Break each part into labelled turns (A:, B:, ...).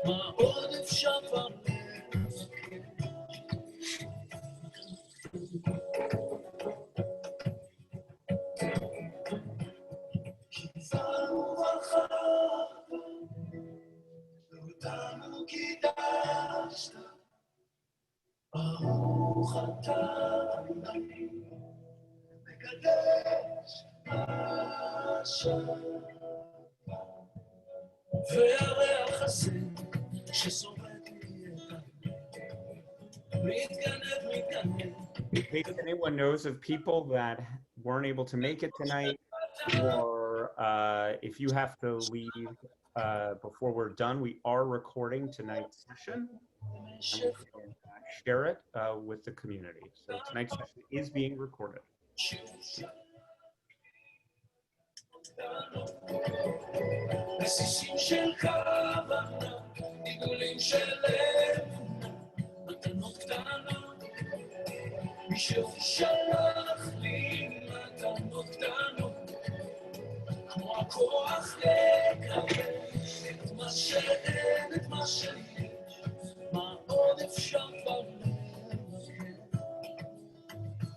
A: מה עוד אפשר כבר קיצרנו ברכה ואותנו קידשת ברוך אתה אדוני מקדש השם והריח הזה ששורד לי את מתגנב
B: In case anyone knows of people that weren't able to make it tonight, or if you have to leave before we're done, we are recording tonight's session and we can share it with the community. So tonight's session is being recorded.
A: נסיסים של כוונה, עיגולים של אמונה, מתנות קטנות, מישהו שלח לי מתנות קטנות, כמו הכוח לקבל את מה שאין, את מה שיש, מה עוד אפשר כבר לבקש,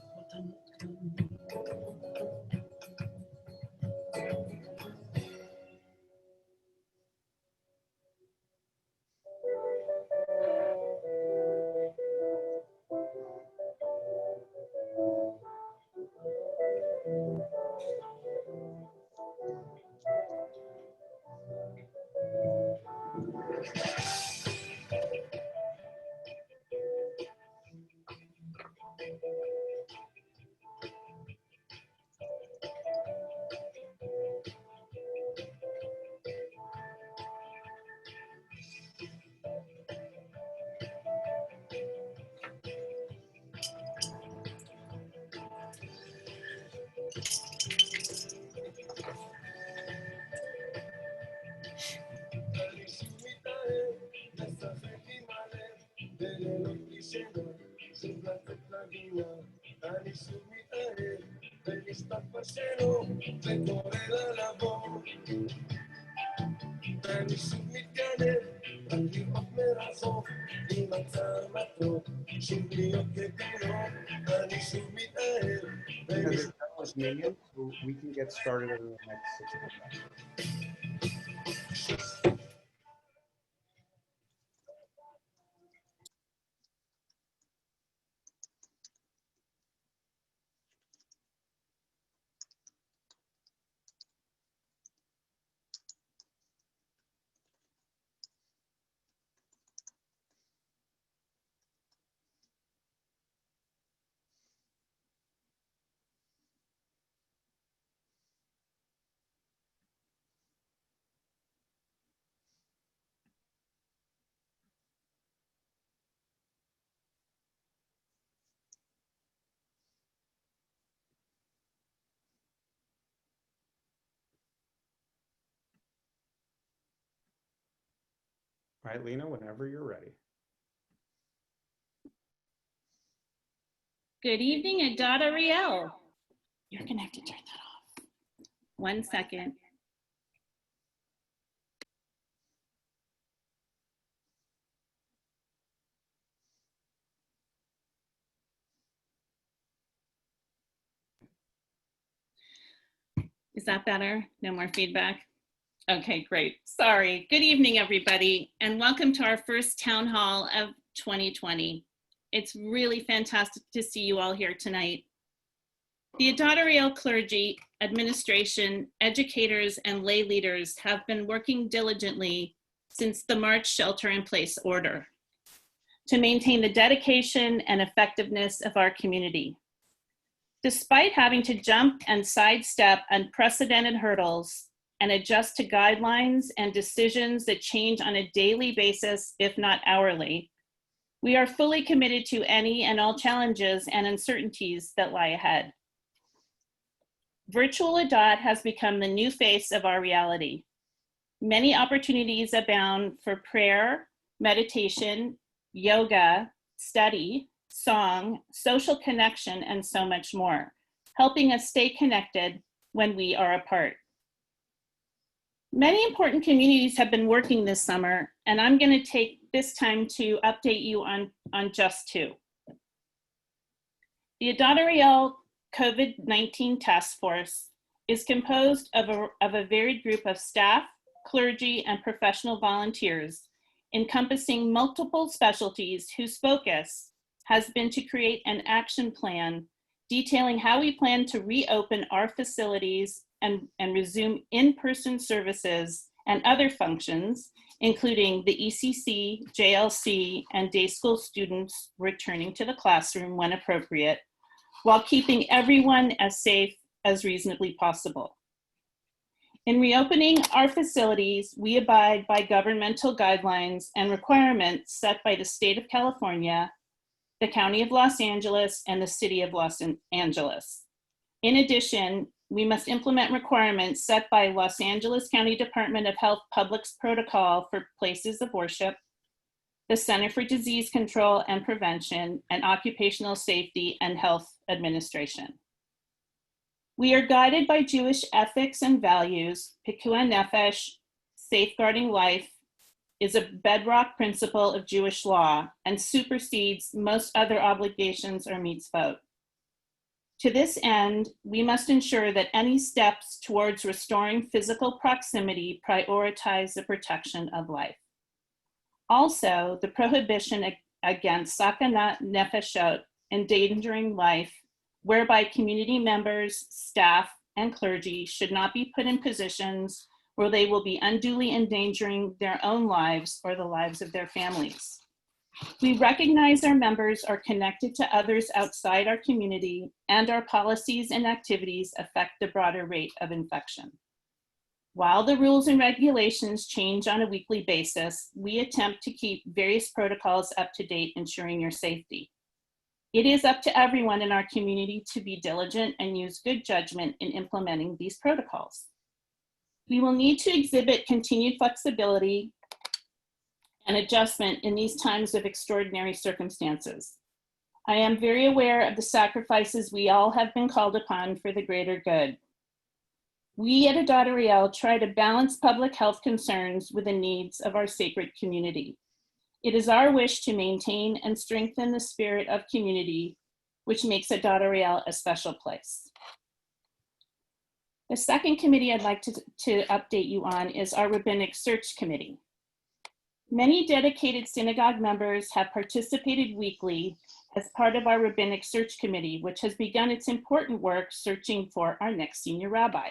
A: מתנות קטנות. אני שוב מתאהב ונשטף בשלו וקורא לה לבוא אני שוב מתגנב רק לראות מרחוק עם הצער מתוק שוב להיות כתינוק אני שוב מתאהב
B: So we can get started in the next 6 minutes. All right, Lena, whenever you're ready.
C: Good evening, Adat Ari. You're gonna have to turn that off. 1 second. Is that better? No more feedback? Okay, great. Sorry. Good evening, everybody, and welcome to our first town hall of 2020. It's really fantastic to see you all here tonight. The Adat Ari clergy, administration, educators, and lay leaders have been working diligently since the March shelter-in-place order to maintain the dedication and effectiveness of our community. Despite having to jump and sidestep unprecedented hurdles and adjust to guidelines and decisions that change on a daily basis, if not hourly, we are fully committed to any and all challenges and uncertainties that lie ahead. Virtual Adat has become the new face of our reality. Many opportunities abound for prayer, meditation, yoga, study, song, social connection, and so much more, helping us stay connected when we are apart. Many important communities have been working this summer, and I'm going to take this time to update you on just two. The Adat Ari COVID-19 Task Force is composed of a varied group of staff, clergy, and professional volunteers, encompassing multiple specialties whose focus has been to create an action plan detailing how we plan to reopen our facilities and resume in-person services and other functions, including the ECC, JLC, and day school students returning to the classroom when appropriate, while keeping everyone as safe as reasonably possible. In reopening our facilities, we abide by governmental guidelines and requirements set by the state of California, the County of Los Angeles, and the City of Los Angeles. In addition, we must implement requirements set by Los Angeles County Department of Health Public's protocol for places of worship, the Center for Disease Control and Prevention, and Occupational Safety and Health Administration. We are guided by Jewish ethics and values. Pikuah Nefesh, safeguarding life, is a bedrock principle of Jewish law and supersedes most other obligations or mitzvot. To this end, we must ensure that any steps towards restoring physical proximity prioritize the protection of life. Also, the prohibition against sakanat nefeshot, endangering life, whereby community members, staff, and clergy should not be put in positions where they will be unduly endangering their own lives or the lives of their families. We recognize our members are connected to others outside our community, and our policies and activities affect the broader rate of infection. While the rules and regulations change on a weekly basis, we attempt to keep various protocols up to date, ensuring your safety. It is up to everyone in our community to be diligent and use good judgment in implementing these protocols. We will need to exhibit continued flexibility and adjustment in these times of extraordinary circumstances. I am very aware of the sacrifices we all have been called upon for the greater good. We at Adat Ari try to balance public health concerns with the needs of our sacred community. It is our wish to maintain and strengthen the spirit of community, which makes Adat Ari a special place. The second committee I'd like to update you on is our Rabbinic Search Committee. Many dedicated synagogue members have participated weekly as part of our Rabbinic Search Committee, which has begun its important work searching for our next senior rabbi.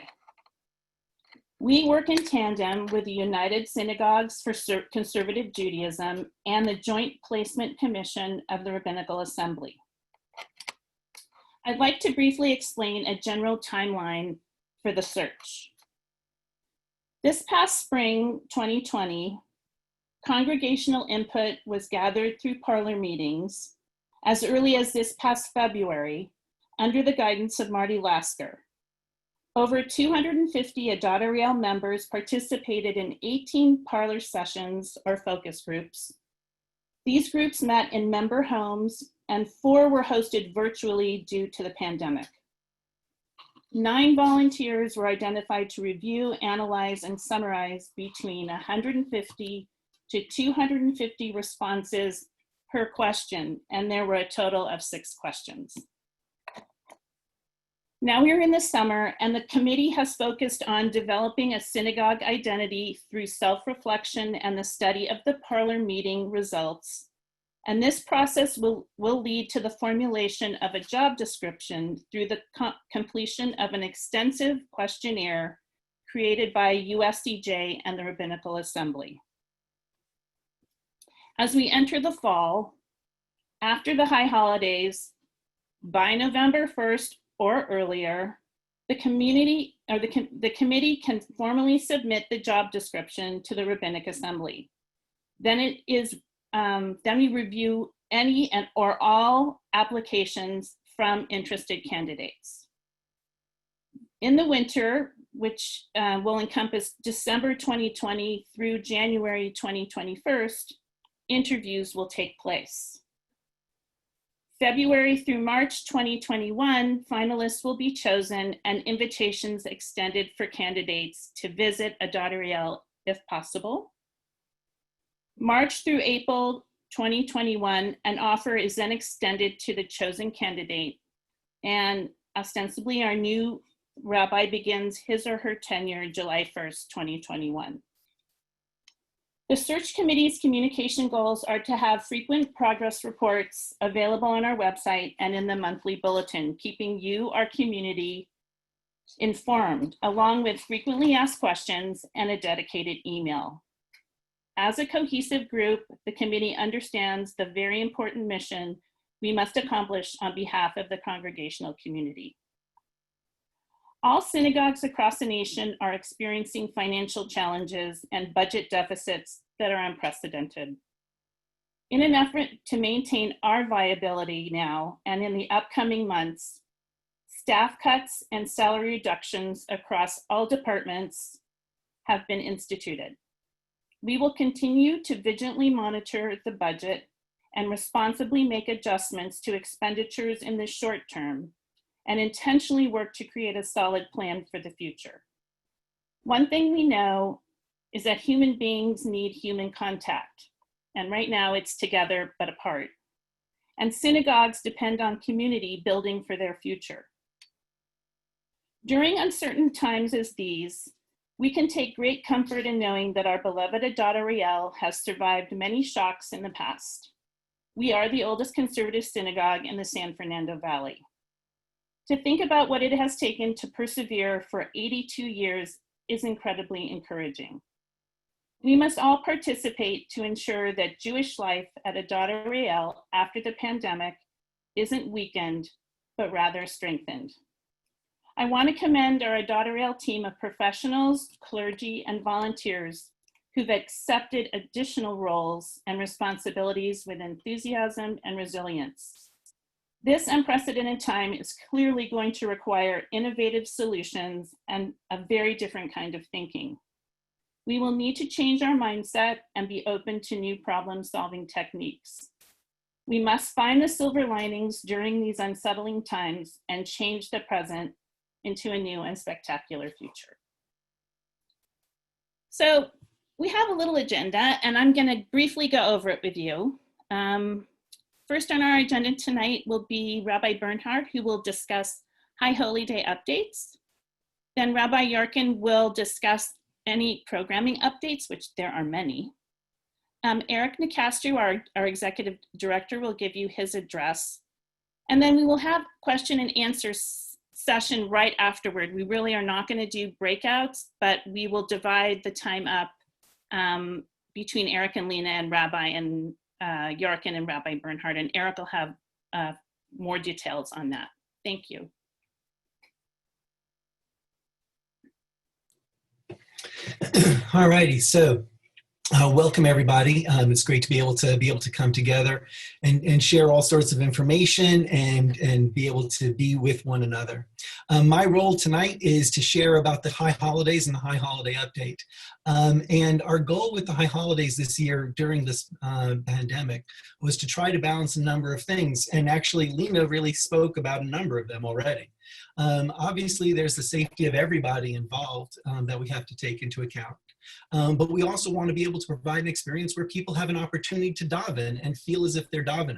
C: We work in tandem with the United Synagogues for Conservative Judaism and the Joint Placement Commission of the Rabbinical Assembly. I'd like to briefly explain a general timeline for the search. This past spring, 2020, congregational input was gathered through parlor meetings as early as this past February under the guidance of Marty Lasker. Over 250 Adat Ari members participated in 18 parlor sessions or focus groups. These groups met in member homes and 4 were hosted virtually due to the pandemic. 9 volunteers were identified to review, analyze, and summarize between 150 to 250 responses per question, and there were a total of 6 questions. Now we're in the summer, and the committee has focused on developing a synagogue identity through self-reflection and the study of the parlor meeting results. And this process will lead to the formulation of a job description through the completion of an extensive questionnaire created by USCJ and the Rabbinical Assembly. As we enter the fall, after the high holidays, by November 1st or earlier, the committee can formally submit the job description to the Rabbinic Assembly. Then we review any or all applications from interested candidates. In the winter, which will encompass December 2020 through January 2021, interviews will take place. February through March 2021, finalists will be chosen and invitations extended for candidates to visit Adat Ari if possible. March through April 2021, an offer is then extended to the chosen candidate, and ostensibly our new rabbi begins his or her tenure July 1st, 2021. The search committee's communication goals are to have frequent progress reports available on our website and in the monthly bulletin, keeping you, our community, informed, along with frequently asked questions and a dedicated email. As a cohesive group, the committee understands the very important mission we must accomplish on behalf of the congregational community. All synagogues across the nation are experiencing financial challenges and budget deficits that are unprecedented. In an effort to maintain our viability now and in the upcoming months, staff cuts and salary reductions across all departments have been instituted. We will continue to vigilantly monitor the budget and responsibly make adjustments to expenditures in the short term and intentionally work to create a solid plan for the future. One thing we know is that human beings need human contact, and right now it's together but apart. And synagogues depend on community building for their future. During uncertain times as these, we can take great comfort in knowing that our beloved Adat Ari has survived many shocks in the past. We are the oldest conservative synagogue in the San Fernando Valley. To think about what it has taken to persevere for 82 years is incredibly encouraging. We must all participate to ensure that Jewish life at Adat Ari after the pandemic isn't weakened, but rather strengthened. I want to commend our Adat Ari team of professionals, clergy, and volunteers who've accepted additional roles and responsibilities with enthusiasm and resilience. This unprecedented time is clearly going to require innovative solutions and a very different kind of thinking. We will need to change our mindset and be open to new problem-solving techniques. We must find the silver linings during these unsettling times and change the present into a new and spectacular future. So we have a little agenda, and I'm going to briefly go over it with you. First on our agenda tonight will be Rabbi Bernhard, who will discuss High Holy Day updates. Then Rabbi Yarkin will discuss any programming updates, which there are many. Eric Nicastro, our executive director, will give you his address. And then we will have question and answer session right afterward. We really are not going to do breakouts, but we will divide the time up between Eric and Lena and Rabbi and Yarkin and Rabbi Bernhard, and Eric will have more details on that. Thank you.
D: All righty, so welcome everybody. It's great to be able to come together and share all sorts of information and be able to be with one another. My role tonight is to share about the High Holidays and the High Holiday Update. And our goal with the High Holidays this year during this pandemic was to try to balance a number of things. And actually, Lena really spoke about a number of them already. Obviously, there's the safety of everybody involved that we have to take into account. But we also want to be able to provide an experience where people have an opportunity to daven and feel as if they're davening.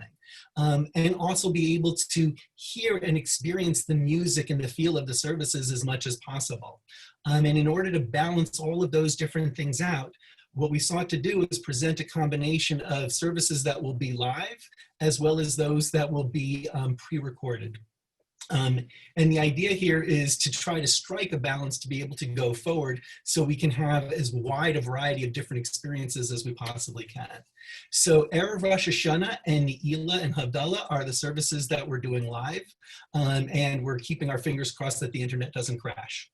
D: And also be able to hear and experience the music and the feel of the services as much as possible. And in order to balance all of those different things out, what we sought to do is present a combination of services that will be live, as well as those that will be pre-recorded. And the idea here is to try to strike a balance to be able to go forward so we can have as wide a variety of different experiences as we possibly can. So Erev Rosh Hashanah and Ne'ilah and Havdalah are the services that we're doing live, and we're keeping our fingers crossed that the internet doesn't crash.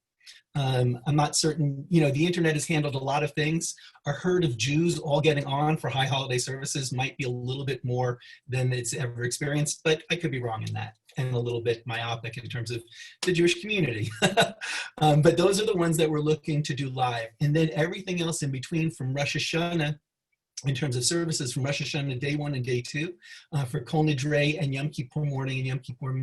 D: I'm not certain, the internet has handled a lot of things. A herd of Jews all getting on for high holiday services might be a little bit more than it's ever experienced, but I could be wrong in that, and a little bit myopic in terms of the Jewish community. But those are the ones that we're looking to do live. And then everything else in between, from Rosh Hashanah in terms of services from Rosh Hashanah day 1 and day 2 for Kol Nidrei and Yom Kippur morning and Yom Kippur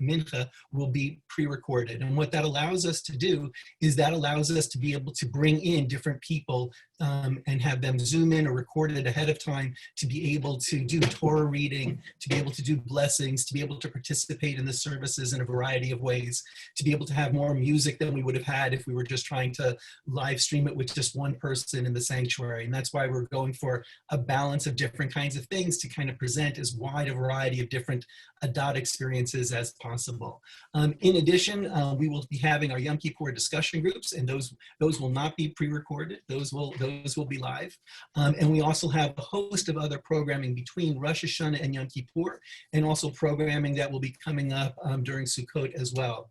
D: Mincha will be pre-recorded. And what that allows us to do is that allows us to be able to bring in different people and have them zoom in or record it ahead of time to be able to do Torah reading, to be able to do blessings, to be able to participate in the services in a variety of ways, to be able to have more music than we would have had if we were just trying to live stream it with just one person in the sanctuary. And that's why we're going for a balance of different kinds of things to kind of present as wide a variety of different Adat experiences as possible. In addition, we will be having our Yom Kippur discussion groups, and those will not be pre-recorded. Those will be live. And we also have a host of other programming between Rosh Hashanah and Yom Kippur, and also programming that will be coming up during Sukkot as well.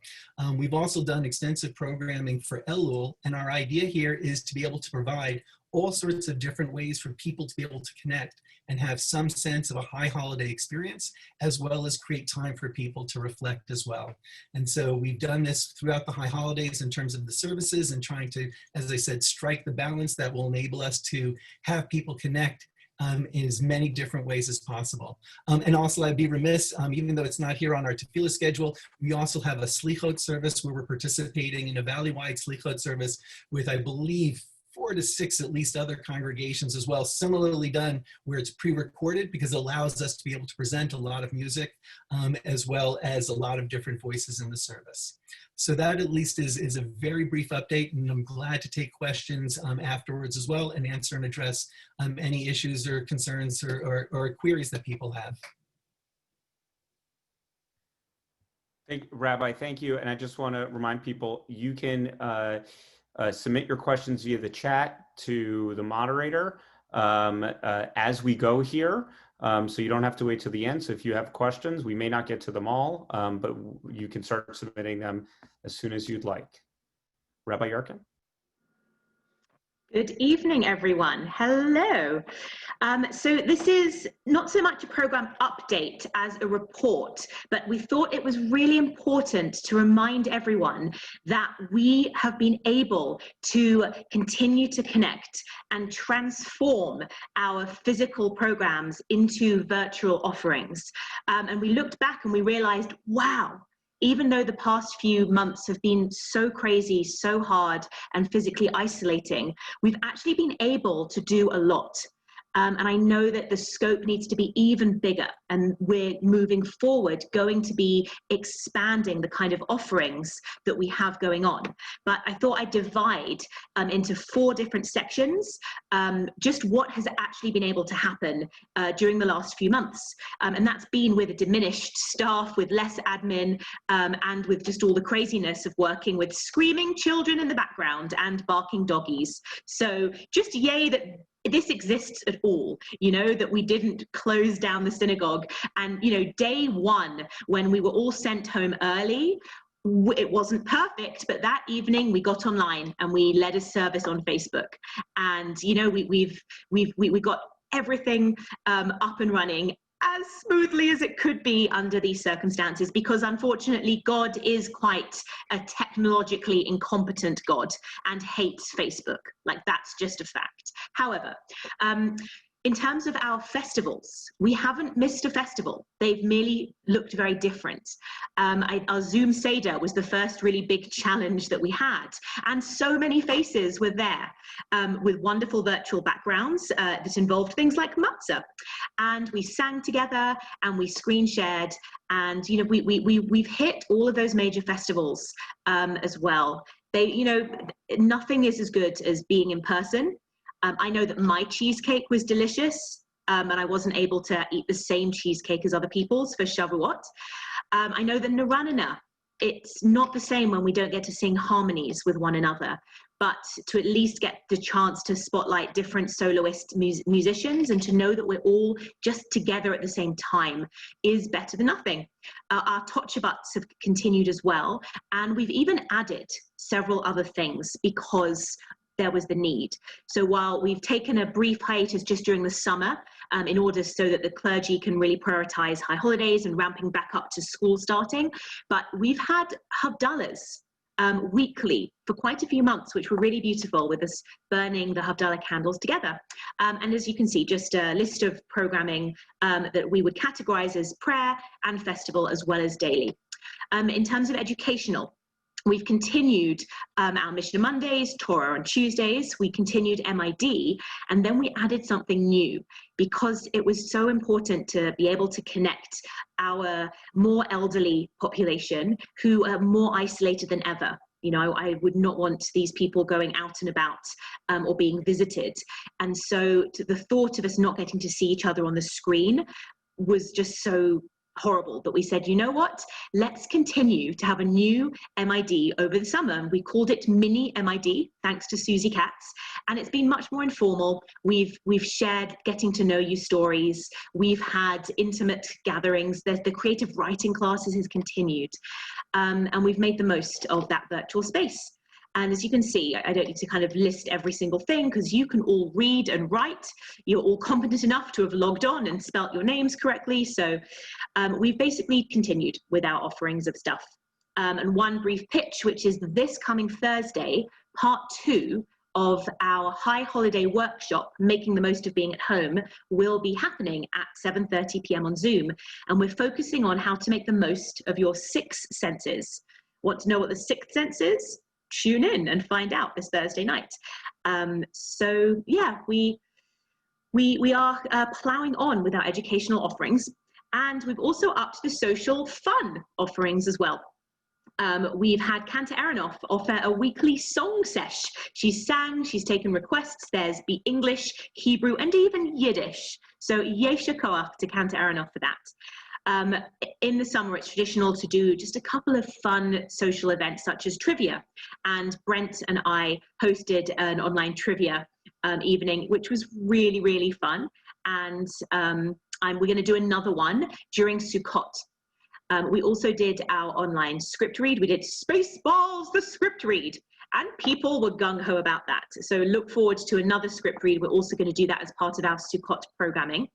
D: We've also done extensive programming for Elul, and our idea here is to be able to provide all sorts of different ways for people to be able to connect and have some sense of a high holiday experience, as well as create time for people to reflect as well. And so we've done this throughout the high holidays in terms of the services and trying to, as I said, strike the balance that will enable us to have people connect in as many different ways as possible. And also I'd be remiss, even though it's not here on our tefillah schedule, we also have a slichot service where we're participating in a valley-wide slichot service with, I believe, 4 to 6 at least other congregations as well, similarly done where it's pre-recorded because it allows us to be able to present a lot of music as well as a lot of different voices in the service. So that at least is a very brief update, and I'm glad to take questions afterwards as well and answer and address any issues or concerns or queries that people have.
B: Rabbi, thank you. And I just want to remind people, you can submit your questions via the chat to the moderator as we go here. So you don't have to wait till the end. So if you have questions, we may not get to them all, but you can start submitting them as soon as you'd like. Rabbi Yarkin?
E: Good evening, everyone. Hello. So this is not so much a program update as a report, but we thought it was really important to remind everyone that we have been able to continue to connect and transform our physical programs into virtual offerings. And we looked back and we realized, wow, even though the past few months have been so crazy, so hard, and physically isolating, we've actually been able to do a lot. And I know that the scope needs to be even bigger, and we're moving forward going to be expanding the kind of offerings that we have going on. But I thought I'd divide into 4 different sections, just what has actually been able to happen during the last few months. And that's been with a diminished staff, with less admin, and with just all the craziness of working with screaming children in the background and barking doggies. So just yay that this exists at all, you know, that we didn't close down the synagogue. And, you know, day 1, when we were all sent home early, it wasn't perfect, but that evening we got online and we led a service on Facebook. And, you know, we got everything up and running as smoothly as it could be under these circumstances, because unfortunately God is quite a technologically incompetent God and hates Facebook. Like, that's just a fact. However, in terms of our festivals, we haven't missed a festival. They've merely looked very different. Our Zoom Seder was the first really big challenge that we had. And so many faces were there with wonderful virtual backgrounds that involved things like matzah. And we sang together and we screen shared. And, you know, we've hit all of those major festivals as well. They, you know, nothing is as good as being in person. I know that my cheesecake was delicious, and I wasn't able to eat the same cheesecake as other people's for Shavuot. I know that Naranana, it's not the same when we don't get to sing harmonies with one another, but to at least get the chance to spotlight different soloist musicians and to know that we're all just together at the same time is better than nothing. Our Tochabuts have continued as well, and we've even added several other things because there was the need. So while we've taken a brief hiatus just during the summer in order so that the clergy can really prioritize high holidays and ramping back up to school starting, but we've had Havdalahs weekly for quite a few months, which were really beautiful, with us burning the Havdalah candles together. And as you can see, just a list of programming that we would categorize as prayer and festival, as well as daily. In terms of educational, we've continued our Mission Mondays, Torah on Tuesdays, we continued MID, and then we added something new because it was so important to be able to connect our more elderly population who are more isolated than ever. You know, I would not want these people going out and about or being visited. And so the thought of us not getting to see each other on the screen was just so horrible that we said, you know what, let's continue to have a new MID over the summer. And we called it Mini MID, thanks to Susie Katz, and it's been much more informal. We've shared getting to know you stories, we've had intimate gatherings, the creative writing classes has continued, and we've made the most of that virtual space. And as you can see, I don't need to kind of list every single thing because you can all read and write. You're all competent enough to have logged on and spelt your names correctly. So we've basically continued with our offerings of stuff. And one brief pitch, which is this coming Thursday, part 2 of our high holiday workshop, Making the Most of Being at Home, will be happening at 7:30 p.m. on Zoom. And we're focusing on how to make the most of your 6 senses. Want to know what the 6th sense is? Tune in and find out this Thursday night. So yeah, we are plowing on with our educational offerings, and we've also upped the social fun offerings as well. We've had Kanta Aronoff offer a weekly song sesh. She's sang, she's taken requests. There's be English, Hebrew, and even Yiddish. So yesha koach to Kanta Aronoff for that. In the summer, it's traditional to do just a couple of fun social events such as trivia, and Brent and I hosted an online trivia evening, which was really, really fun. And we're going to do another one during Sukkot. We also did our online script read. We did Spaceballs, the script read, and people were gung-ho about that. So look forward to another script read. We're also going to do that as part of our Sukkot programming,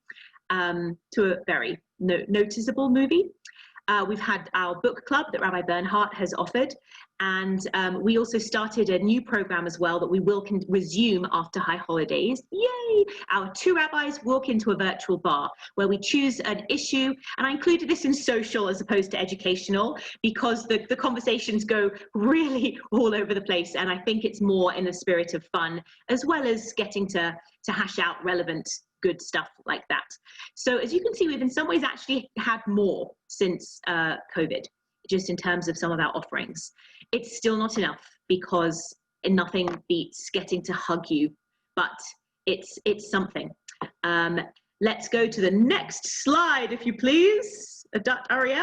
E: to a very noticeable movie. We've had our book club that Rabbi Bernhardt has offered, and we also started a new program as well that we will resume after high holidays. Yay! Our 2 rabbis walk into a virtual bar where we choose an issue, and I included this in social as opposed to educational because the conversations go really all over the place, and I think it's more in the spirit of fun as well as getting to hash out relevant good stuff like that. So as you can see, we've in some ways actually had more since COVID, just in terms of some of our offerings. It's still not enough because nothing beats getting to hug you, but it's something. Let's go to the next slide, if you please, Adat Ari.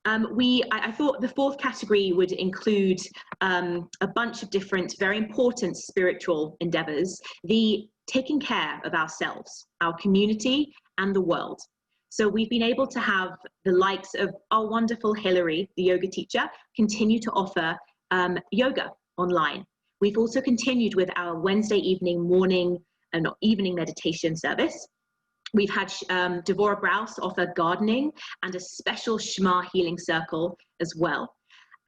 E: I thought the 4th category would include a bunch of different, very important spiritual endeavors, the taking care of ourselves, our community, and the world. So we've been able to have the likes of our wonderful Hillary, the yoga teacher, continue to offer yoga online. We've also continued with our Wednesday evening, morning, and evening meditation service. We've had Devorah Browse offer gardening and a special Shema healing circle as well.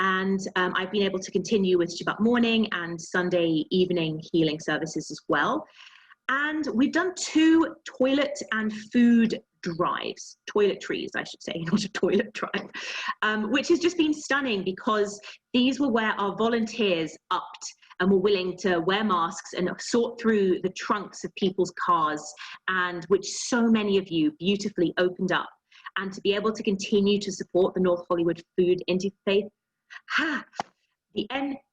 E: And I've been able to continue with Shabbat morning and Sunday evening healing services as well. And we've done 2 toilet and food drives, toiletries, I should say, not a toilet drive, which has just been stunning because these were where our volunteers upped and were willing to wear masks and sort through the trunks of people's cars, and which so many of you beautifully opened up. And to be able to continue to support the North Hollywood Food Interfaith, the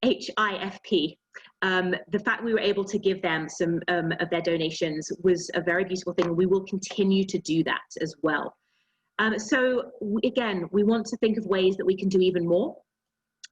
E: NHIFP, the fact we were able to give them some of their donations was a very beautiful thing. We will continue to do that as well. So again, we want to think of ways that we can do even more,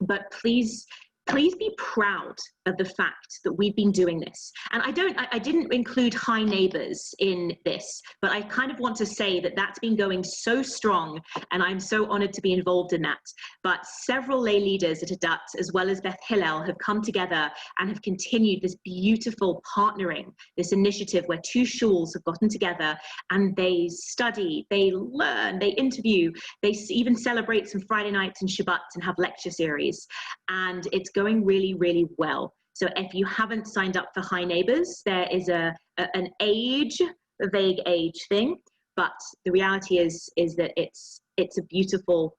E: but please be proud of the fact that we've been doing this. And I didn't include High Neighbors in this, but I kind of want to say that that's been going so strong, and I'm so honored to be involved in that. But several lay leaders at Adat, as well as Beth Hillel, have come together and have continued this beautiful partnering, this initiative where two shuls have gotten together and they study, they learn, they interview, they even celebrate some Friday nights and Shabbat and have lecture series. And it's going really, really well. So if you haven't signed up for High Neighbors, there is an age, a vague age thing, but the reality is that it's a beautiful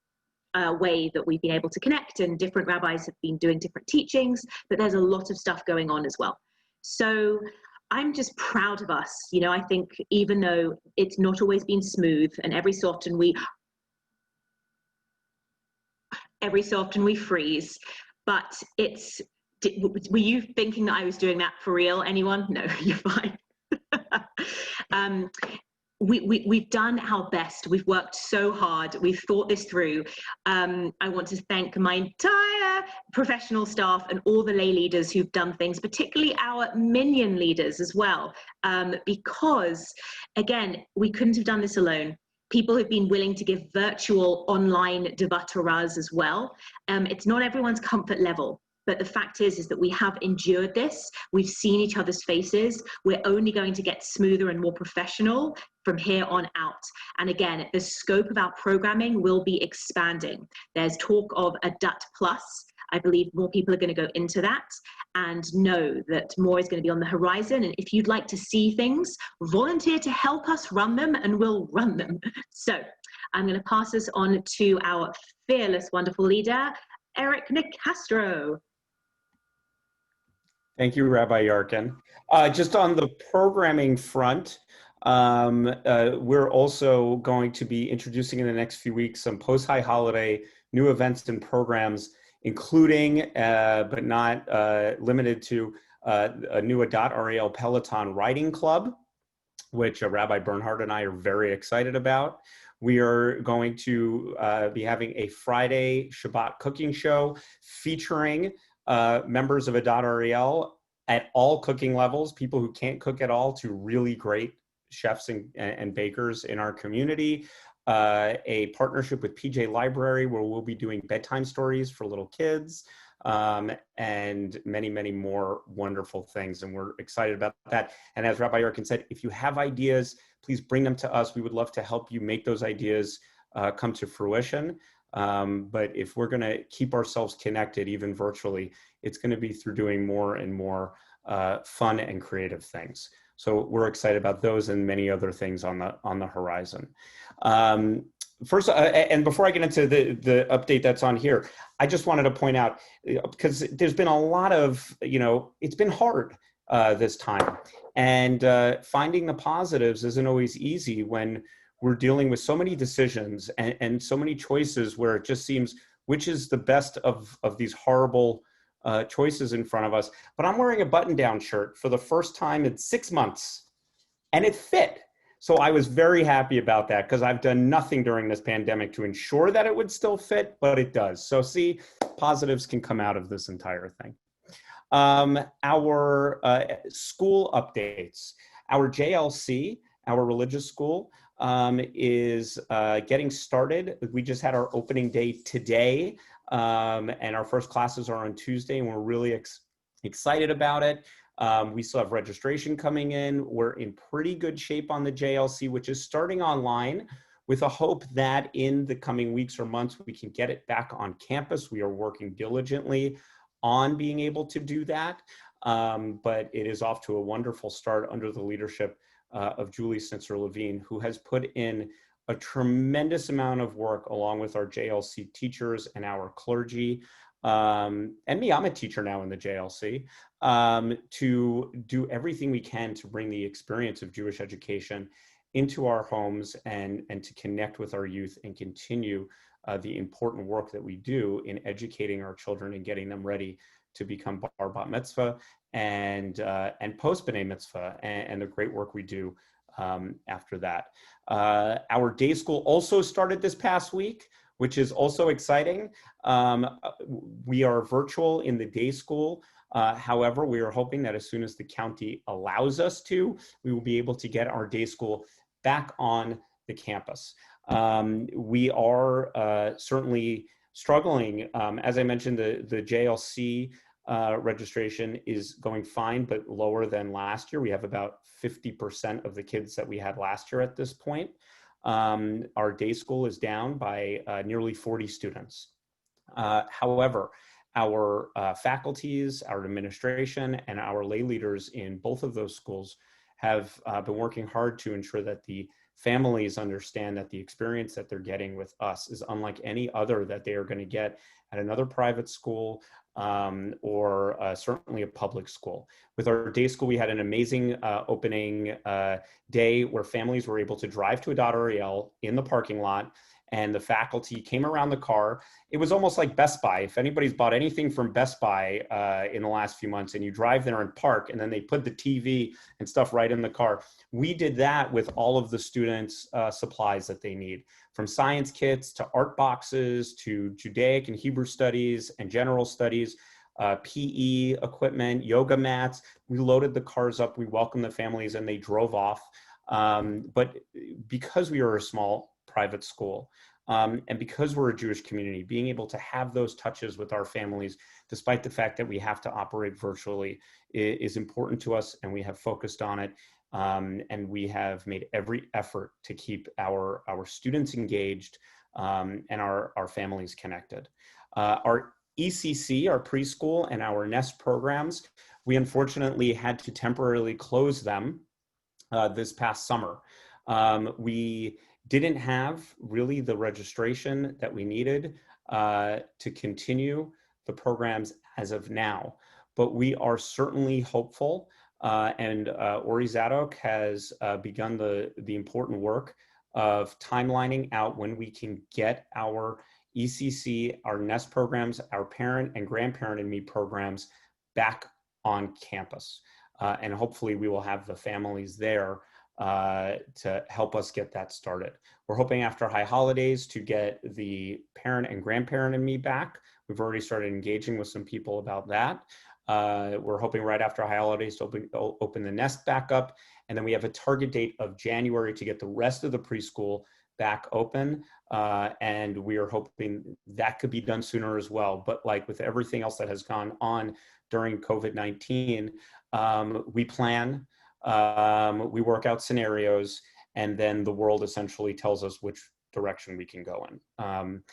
E: way that we've been able to connect, and different rabbis have been doing different teachings, but there's a lot of stuff going on as well. So I'm just proud of us. You know, I think even though it's not always been smooth, and every so often we freeze, but it's, were you thinking that I was doing that for real? Anyone? No, you're fine. We've done our best. We've worked so hard. We've thought this through. I want to thank my entire professional staff and all the lay leaders who've done things, particularly our minion leaders as well, because again, we couldn't have done this alone. People have been willing to give virtual online devatorahs as well. It's not everyone's comfort level, but the fact is that we have endured this. We've seen each other's faces. We're only going to get smoother and more professional from here on out. And again, the scope of our programming will be expanding. There's talk of a Adat Plus. I believe more people are going to go into that, and know that more is going to be on the horizon. And if you'd like to see things, volunteer to help us run them and we'll run them. So I'm going to pass this on to our fearless, wonderful leader, Eric Nicastro.
B: Thank you, Rabbi Yarkin. Just on the programming front, we're also going to be introducing in the next few weeks some post-high holiday new events and programs, including, but not limited to, a new Adat Ari Peloton Riding Club, which Rabbi Bernhard and I are very excited about. We are going to be having a Friday Shabbat cooking show featuring members of Adat Ariel at all cooking levels, people who can't cook at all to really great chefs and bakers in our community. A partnership with PJ Library where we'll be doing bedtime stories for little kids, and many, many more wonderful things. And we're excited about that. And as Rabbi Yarkin said, if you have ideas, please bring them to us. We would love to help you make those ideas come to fruition. But if we're going to keep ourselves connected, even virtually, it's going to be through doing more and more fun and creative things. So we're excited about those and many other things on the horizon. First, and before I get into the update that's on here, I just wanted to point out, because there's been a lot of, it's been hard this time. And finding the positives isn't always easy when we're dealing with so many decisions and so many choices where it just seems which is the best of these horrible choices in front of us. But I'm wearing a button-down shirt for the first time in 6 months, and it fit. So I was very happy about that, because I've done nothing during this pandemic to ensure that it would still fit, but it does. So see, positives can come out of this entire thing. Our school updates. Our JLC, our religious school, is getting started. We just had our opening day today, and our first classes are on Tuesday, and we're really excited about it. We still have registration coming in. We're in pretty good shape on the JLC, which is starting online, with a hope that in the coming weeks or months, we can get it back on campus. We are working diligently on being able to do that, but it is off to a wonderful start under the leadership of Julie Snitzer-Levine, who has put in a tremendous amount of work along with our JLC teachers and our clergy, and me, I'm a teacher now in the JLC, to do everything we can to bring the experience of Jewish education into our homes and to connect with our youth and continue the important work that we do in educating our children and getting them ready to become bar bat mitzvah and post b'nai mitzvah, and the great work we do after that. Our day school also started this past week, which is also exciting. We are virtual in the day school. However, we are hoping that as soon as the county allows us to, we will be able to get our day school back on the campus. We are certainly struggling. As I mentioned, the JLC registration is going fine, but lower than last year. We have about 50% of the kids that we had last year at this point. Our day school is down by nearly 40 students. However, our faculties, our administration, and our lay leaders in both of those schools have been working hard to ensure that the families understand that the experience that they're getting with us is unlike any other that they are going to get at another private school or certainly a public school. With our day school, we had an amazing opening day where families were able to drive to Adat Ari in the parking lot, and the faculty came around the car. It was almost like Best Buy. If anybody's bought anything from Best Buy in the last few months, and you drive there and park, and then they put the TV and stuff right in the car, we did that with all of the students' supplies that they need, from science kits to art boxes to Judaic and Hebrew studies and general studies, PE equipment, yoga mats. We loaded the cars up, we welcomed the families, and they drove off. But because we are a small private school, and because we're a Jewish community, being able to have those touches with our families, despite the fact that we have to operate virtually, is important to us, and we have focused on it. And we have made every effort to keep our students engaged and our families connected. Our ECC, our preschool, and our NEST programs, we unfortunately had to temporarily close them this past summer. We didn't have really the registration that we needed to continue the programs as of now, but we are certainly hopeful. And Ori Zadok has begun the important work of timelining out when we can get our ECC, our NEST programs, our parent and grandparent and me programs back on campus. And hopefully we will have the families there to help us get that started. We're hoping after high holidays to get the parent and grandparent and me back. We've already started engaging with some people about that. We're hoping right after high holidays to open the NEST back up. And then we have a target date of January to get the rest of the preschool back open. And we are hoping that could be done sooner as well. But like with everything else that has gone on during COVID-19, we plan, we work out scenarios, and then the world essentially tells us which direction we can go in.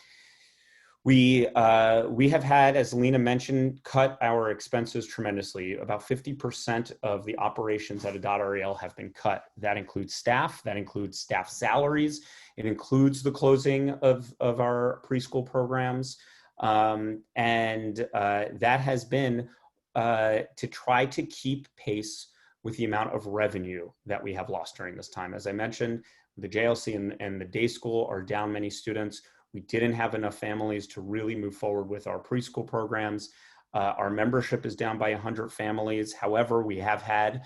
B: We have had, as Lena mentioned, cut our expenses tremendously. About 50% of the operations at Adat Ari have been cut. That includes staff, that includes staff salaries, it includes the closing of our preschool programs. And that has been to try to keep pace with the amount of revenue that we have lost during this time. As I mentioned, the JLC and the day school are down many students. We didn't have enough families to really move forward with our preschool programs. Our membership is down by 100 families. However, we have had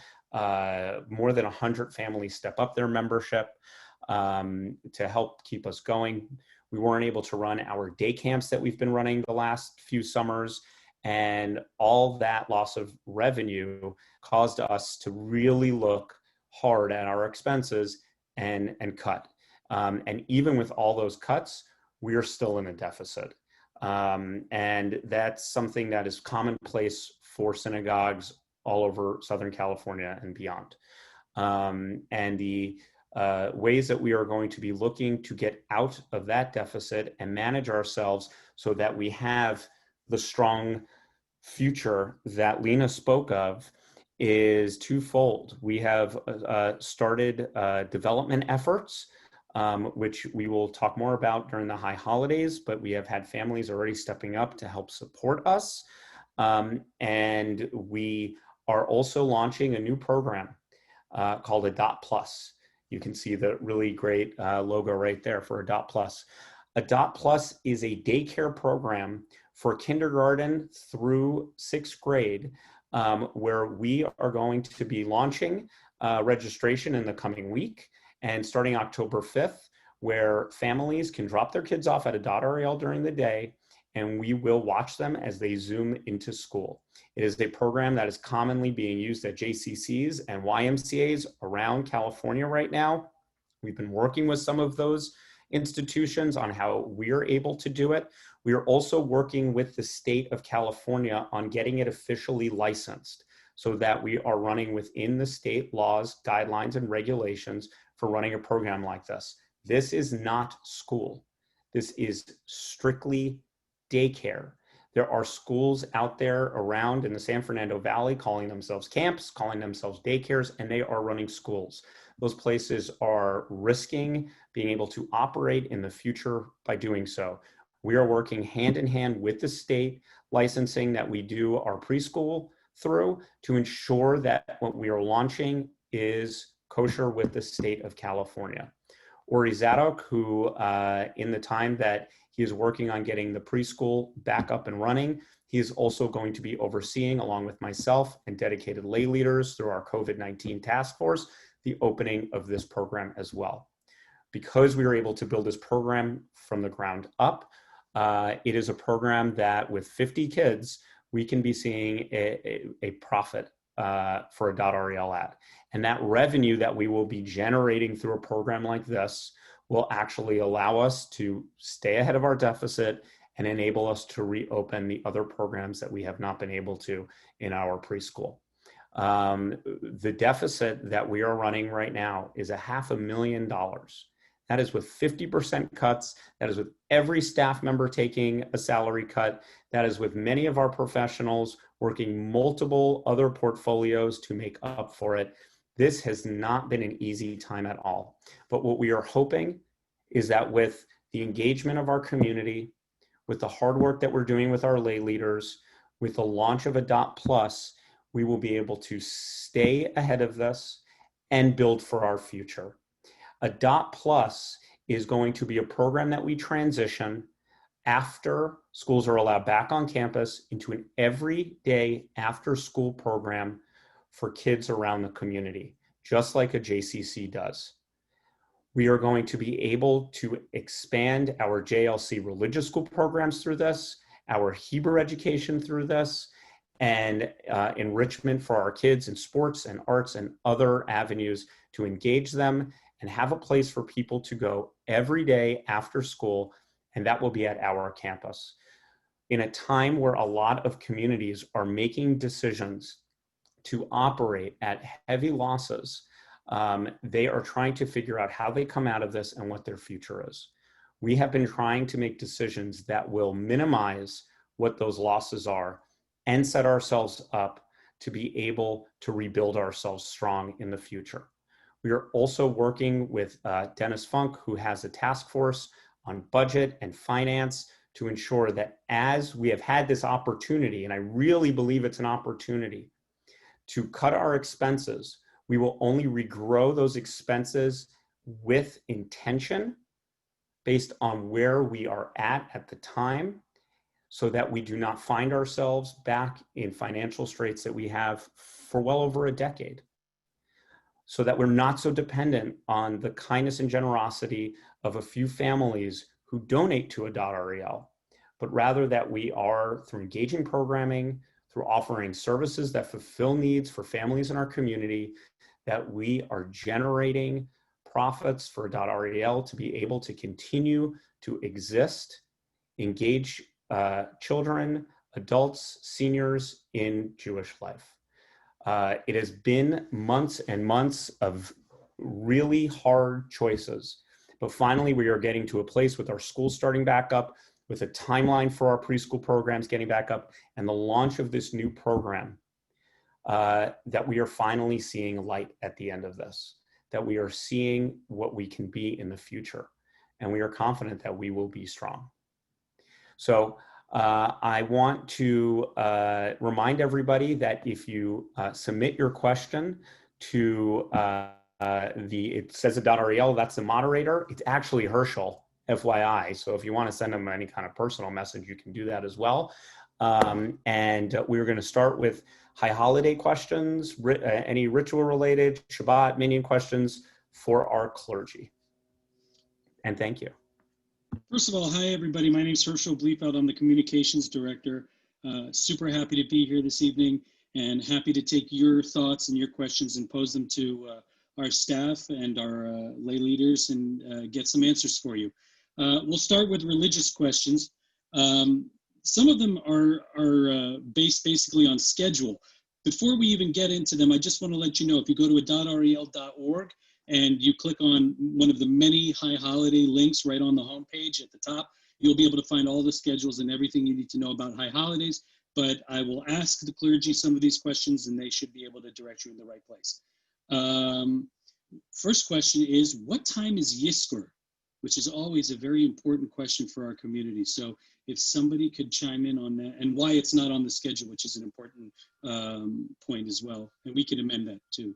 B: more than 100 families step up their membership to help keep us going. We weren't able to run our day camps that we've been running the last few summers, and all that loss of revenue caused us to really look hard at our expenses and cut. And even with all those cuts, we are still in a deficit. And that's something that is commonplace for synagogues all over Southern California and beyond. And the ways that we are going to be looking to get out of that deficit and manage ourselves so that we have the strong future that Lena spoke of is twofold. We have started development efforts, which we will talk more about during the high holidays, but we have had families already stepping up to help support us. And we are also launching a new program called Adat Plus. You can see the really great logo right there for Adat Plus. Adat Plus is a daycare program for kindergarten through 6th grade, where we are going to be launching registration in the coming week. And starting October 5th, where families can drop their kids off at Adat Ari during the day and we will watch them as they zoom into school. It is a program that is commonly being used at JCCs and YMCAs around California right now. We've been working with some of those institutions on how we're able to do it. We are also working with the state of California on getting it officially licensed so that we are running within the state laws, guidelines, and regulations for running a program like this. This is not school. This is strictly daycare. There are schools out there around in the San Fernando Valley calling themselves camps, calling themselves daycares, and they are running schools. Those places are risking being able to operate in the future by doing so. We are working hand in hand with the state licensing that we do our preschool through to ensure that what we are launching is kosher with the state of California. Ori Zadok, who in the time that he is working on getting the preschool back up and running, he is also going to be overseeing, along with myself and dedicated lay leaders through our COVID-19 task force, the opening of this program as well. Because we were able to build this program from the ground up, it is a program that with 50 kids, we can be seeing a profit for Adat Ari at. And that revenue that we will be generating through a program like this will actually allow us to stay ahead of our deficit and enable us to reopen the other programs that we have not been able to in our preschool. The deficit that we are running right now is $500,000. That is with 50% cuts. That is with every staff member taking a salary cut. That is with many of our professionals working multiple other portfolios to make up for it. This has not been an easy time at all. But what we are hoping is that with the engagement of our community, with the hard work that we're doing with our lay leaders, with the launch of Adat Plus, we will be able to stay ahead of this and build for our future. Adat Plus is going to be a program that we transition after schools are allowed back on campus into an everyday after school program for kids around the community, just like a JCC does. We are going to be able to expand our JLC religious school programs through this, our Hebrew education through this, and enrichment for our kids in sports and arts and other avenues to engage them and have a place for people to go every day after school, and that will be at our campus. In a time where a lot of communities are making decisions to operate at heavy losses, they are trying to figure out how they come out of this and what their future is. We have been trying to make decisions that will minimize what those losses are and set ourselves up to be able to rebuild ourselves strong in the future. We are also working with Dennis Funk, who has a task force on budget and finance to ensure that as we have had this opportunity, and I really believe it's an opportunity, to cut our expenses, we will only regrow those expenses with intention based on where we are at the time, so that we do not find ourselves back in financial straits that we have for well over a decade, so that we're not so dependent on the kindness and generosity of a few families who donate to Adat Ari, but rather that we are, through engaging programming, through offering services that fulfill needs for families in our community, that we are generating profits for Adat Ari to be able to continue to exist, engage children, adults, seniors in Jewish life. It has been months and months of really hard choices, but finally we are getting to a place with our schools starting back up, with a timeline for our preschool programs getting back up, and the launch of this new program, that we are finally seeing light at the end of this, that we are seeing what we can be in the future, and we are confident that we will be strong. So I want to remind everybody that if you submit your question to it says Adat Ariel, that's the moderator. It's actually Herschel, FYI. So if you want to send him any kind of personal message, you can do that as well. And we're going to start with high holiday questions, any ritual related, Shabbat, minyan questions for our clergy. And thank you.
F: First of all, hi everybody. My name is Herschel Bliefeld. I'm the Communications Director. Super happy to be here this evening and happy to take your thoughts and your questions and pose them to our staff and our lay leaders and get some answers for you. We'll start with religious questions. Some of them are based basically on schedule. Before we even get into them, I just want to let you know, if you go to adatarel.org and you click on one of the many high holiday links right on the homepage at the top, you'll be able to find all the schedules and everything you need to know about high holidays. But I will ask the clergy some of these questions and they should be able to direct you in the right place. First question is, what time is Yizkor? Which is always a very important question for our community. So if somebody could chime in on that, and why it's not on the schedule, which is an important point as well. And we can amend that too.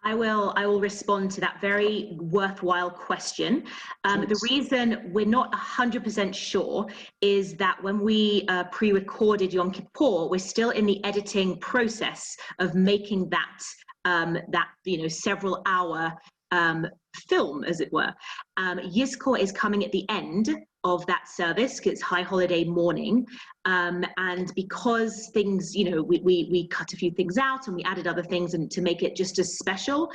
F: I
E: will respond to that very worthwhile question. The reason we're not 100% sure is that when we pre-recorded Yom Kippur, we're still in the editing process of making that several hour film, as it were. Yizkor is coming at the end of that service, because it's high holiday morning, and because things, we cut a few things out and we added other things and to make it just as special,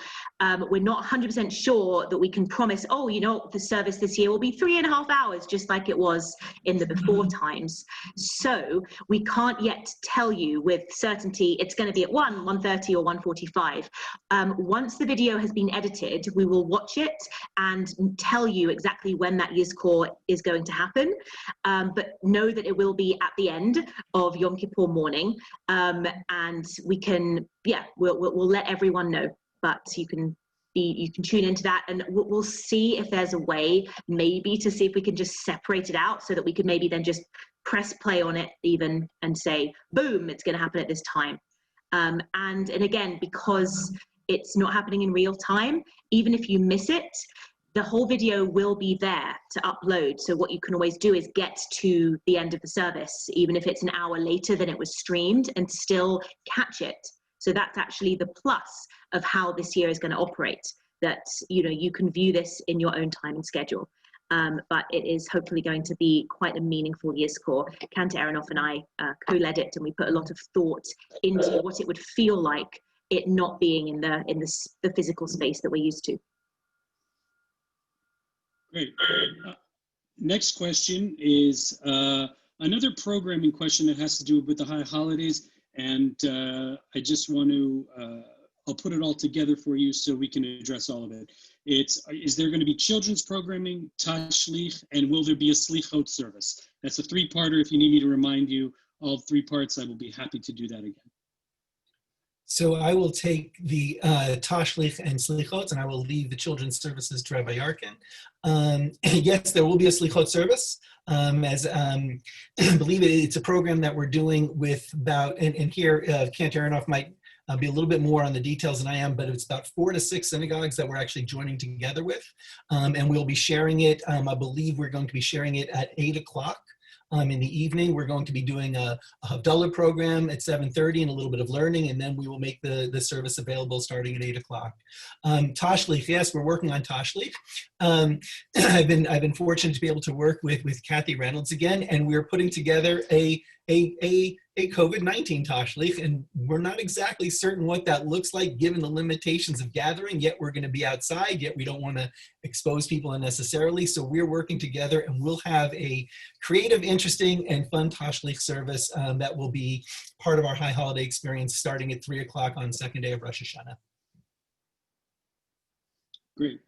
E: we're not 100% sure that we can promise, the service this year will be 3.5 hours, just like it was in the before times. So we can't yet tell you with certainty it's going to be at 1:30 or 1:45. Once the video has been edited, we will watch it and tell you exactly when that Yizkor is going to happen, but know that it will be at the end of Yom Kippur morning, and we can, we'll let everyone know, but you can tune into that, and we'll see if there's a way maybe to see if we can just separate it out so that we could maybe then just press play on it even and say, boom, it's going to happen at this time. And again, because it's not happening in real time, even if you miss it, the whole video will be there to upload. So what you can always do is get to the end of the service, even if it's an hour later than it was streamed, and still catch it. So that's actually the plus of how this year is going to operate, that you can view this in your own time and schedule. But it is hopefully going to be quite a meaningful Yizkor. Kanta Aronoff and I co-led it, and we put a lot of thought into what it would feel like, it not being in the physical space that we're used to.
F: Great. Next question is another programming question that has to do with the high holidays, and I just want to, I'll put it all together for you so we can address all of it. Is there going to be children's programming, tashlich, and will there be a slichot service? That's a three-parter. If you need me to remind you all 3 parts, I will be happy to do that again.
D: So I will take the tashlich and slichot, and I will leave the children's services to Rabbi Yarkin. Yes, there will be a slichot service. I believe it's a program that we're doing with about, and here Kant Aronoff might be a little bit more on the details than I am, but it's about 4 to 6 synagogues that we're actually joining together with, and we'll be sharing it. I believe we're going to be sharing it at 8 o'clock. In the evening, we're going to be doing a Havdalah program at 7:30 and a little bit of learning, and then we will make the service available starting at 8 o'clock. Tashlich, yes, we're working on Tashlich. I've been fortunate to be able to work with Kathy Reynolds again, and we're putting together a COVID-19 tashlich, and we're not exactly certain what that looks like given the limitations of gathering, yet we're going to be outside, yet we don't want to expose people unnecessarily. So we're working together, and we'll have a creative, interesting, and fun tashlich service that will be part of our high holiday experience starting at 3 o'clock on the second day of Rosh Hashanah.
F: Great.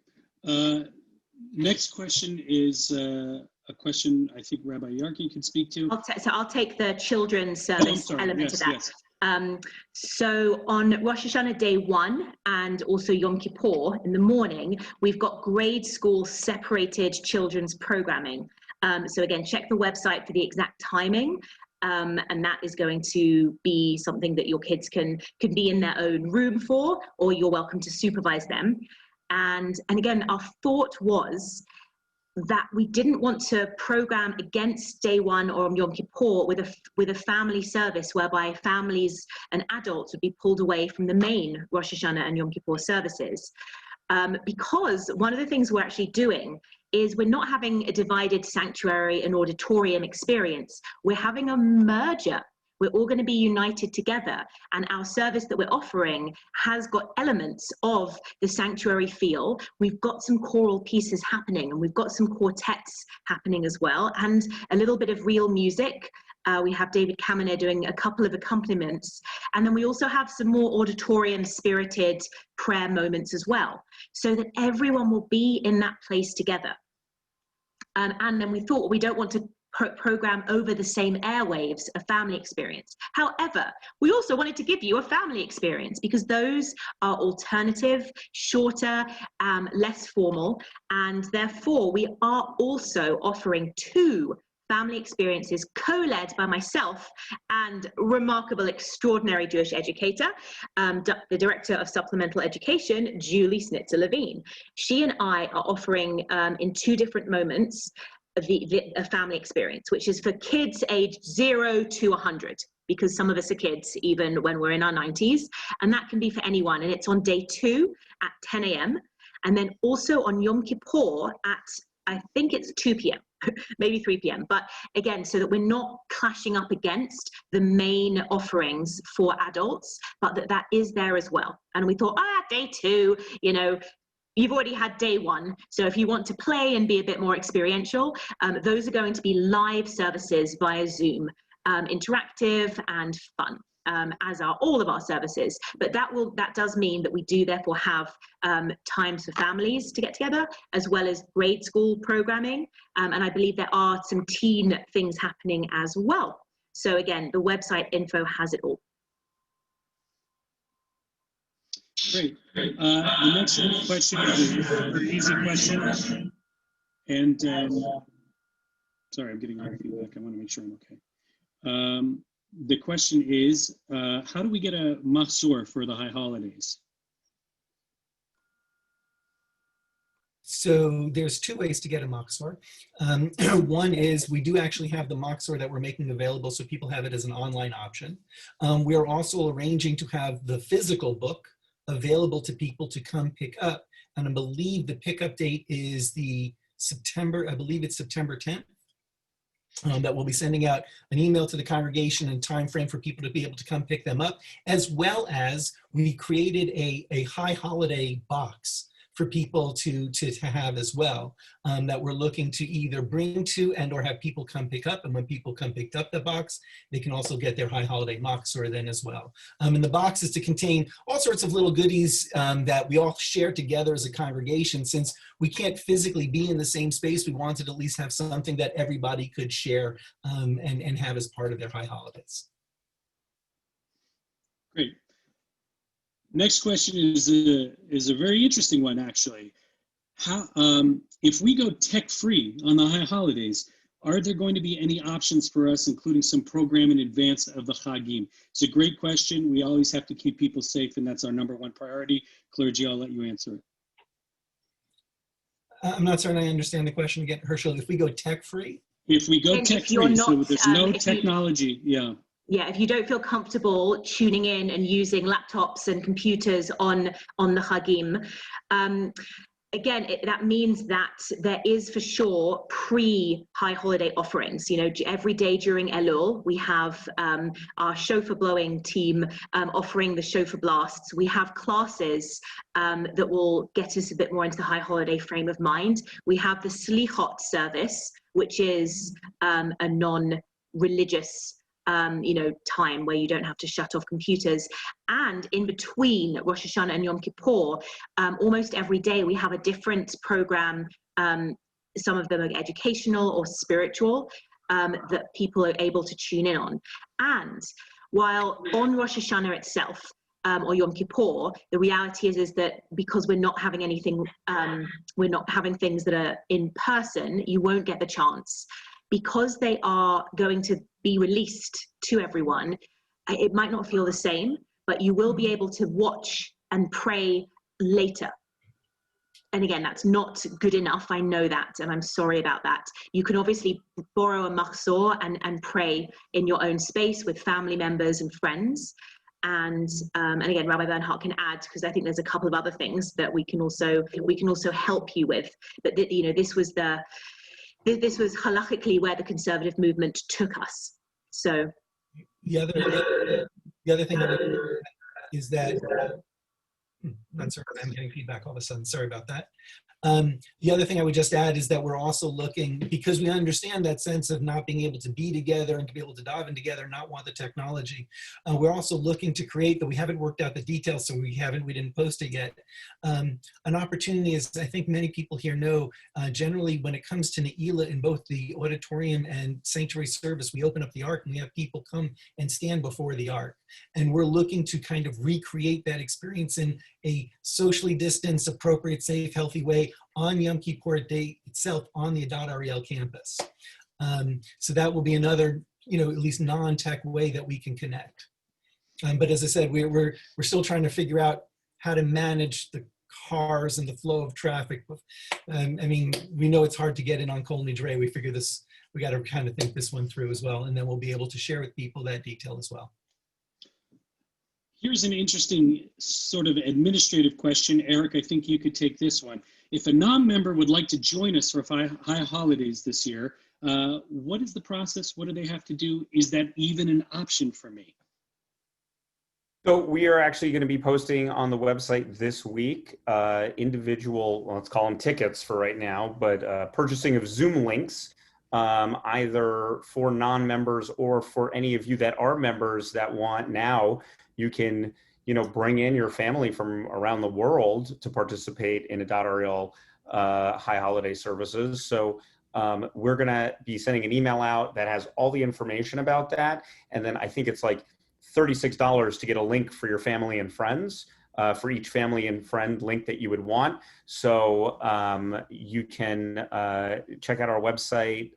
F: Next question is a question I think Rabbi Yarkin can speak to.
E: I'll take the children's service element of that. Yes. So on Rosh Hashanah day 1 and also Yom Kippur in the morning, we've got grade school separated children's programming. So again, check the website for the exact timing. And that is going to be something that your kids can be in their own room for, or you're welcome to supervise them. And again, our thought was that we didn't want to program against day 1 or Yom Kippur with a family service whereby families and adults would be pulled away from the main Rosh Hashanah and Yom Kippur services. because one of the things we're actually doing is we're not having a divided sanctuary and auditorium experience. We're having a merger. We're all going to be united together, and our service that we're offering has got elements of the sanctuary feel. We've got some choral pieces happening, and we've got some quartets happening as well, and a little bit of real music. We have David Kaminer doing a couple of accompaniments, and then we also have some more auditorium spirited prayer moments as well, so that everyone will be in that place together. And then we thought, we don't want to program over the same airwaves, a family experience. However, we also wanted to give you a family experience, because those are alternative, shorter, less formal, and therefore we are also offering 2 family experiences co-led by myself and remarkable, extraordinary Jewish educator, the Director of Supplemental Education, Julie Snitzer-Levine. She and I are offering in 2 different moments a family experience, which is for kids aged 0 to 100, because some of us are kids even when we're in our 90s, and that can be for anyone. And it's on day 2 at 10 a.m. and then also on Yom Kippur at, I think it's 2 p.m. maybe 3 p.m. But again, so that we're not clashing up against the main offerings for adults, but that is there as well. And we thought, day 2, you know, you've already had day 1. So if you want to play and be a bit more experiential, those are going to be live services via Zoom, interactive and fun, as are all of our services. But that does mean that we do therefore have times for families to get together, as well as grade school programming. And I believe there are some teen things happening as well. So again, the website info has it all.
F: Great. The next question is a very easy question. And sorry, I'm getting your feedback. I want to make sure I'm okay. The question is, how do we get a mahzor for the high holidays?
D: So there's 2 ways to get a mahzor. One is we do actually have the mahzor that we're making available, so people have it as an online option. We are also arranging to have the physical book available to people to come pick up. And I believe the pickup date is September 10th. That we'll be sending out an email to the congregation and time frame for people to be able to come pick them up, as well as we created a high holiday box for people to have as well, that we're looking to either bring to and or have people come pick up. And when people come pick up the box, they can also get their high holiday mahzor then as well. And the box is to contain all sorts of little goodies that we all share together as a congregation. Since we can't physically be in the same space, we wanted to at least have something that everybody could share and have as part of their high holidays.
F: Great. Next question is a very interesting one, actually. How, if we go tech-free on the high holidays, are there going to be any options for us, including some program in advance of the Chagim? It's a great question. We always have to keep people safe, and that's our #1 priority. Clergy, I'll let you answer it.
D: I'm not certain I understand the question again, Herschel. If we go tech-free?
F: If we go tech-free, so there's no technology,
E: Yeah, if you don't feel comfortable tuning in and using laptops and computers on the Chagim, again, that means that there is for sure pre-high holiday offerings. You know, every day during Elul, we have our shofar blowing team offering the shofar blasts. We have classes that will get us a bit more into the high holiday frame of mind. We have the Slichot service, which is a non-religious time where you don't have to shut off computers. And in between Rosh Hashanah and Yom Kippur, almost every day we have a different program. Some of them are educational or spiritual, that people are able to tune in on. And while on Rosh Hashanah itself, or Yom Kippur, the reality is that because we're not having anything, we're not having things that are in person, you won't get the chance. Because they are going to be released to everyone, it might not feel the same, but you will be able to watch and pray later. And again, that's not good enough. I know that, and I'm sorry about that. You can obviously borrow a mahzor and pray in your own space with family members and friends. and again, Rabbi Bernhardt can add, because I think there's a couple of other things that we can also help you with. But this was halachically where the conservative movement took us. So
D: the other thing is that I'm getting feedback all of a sudden. Sorry about that. The other thing I would just add is that we're also looking, because we understand that sense of not being able to be together and to be able to dive in together, not want the technology. We're also looking to create, though we haven't worked out the details, so we didn't post it yet. An opportunity, as I think many people here know, generally when it comes to Ne'ilah in both the auditorium and sanctuary service, we open up the ark and we have people come and stand before the ark. And we're looking to kind of recreate that experience in a socially distanced, appropriate, safe, healthy way on Yom Kippur Day itself on the Adat Ari campus. So that will be another, at least non-tech way that we can connect. But as I said, we're still trying to figure out how to manage the cars and the flow of traffic. I mean, we know it's hard to get in on Kol Nidre. We got to kind of think this one through as well, and then we'll be able to share with people that detail as well.
F: Here's an interesting sort of administrative question. Eric, I think you could take this one. If a non-member would like to join us for high holidays this year, what is the process? What do they have to do? Is that even an option for me?
B: So we are actually going to be posting on the website this week, individual, let's call them tickets for right now, but purchasing of Zoom links, either for non-members or for any of you that are members that want now. You can, bring in your family from around the world to participate in Adat Ari high holiday services. So we're going to be sending an email out that has all the information about that. And then I think it's like $36 to get a link for your family and friends, for each family and friend link that you would want. So you can check out our website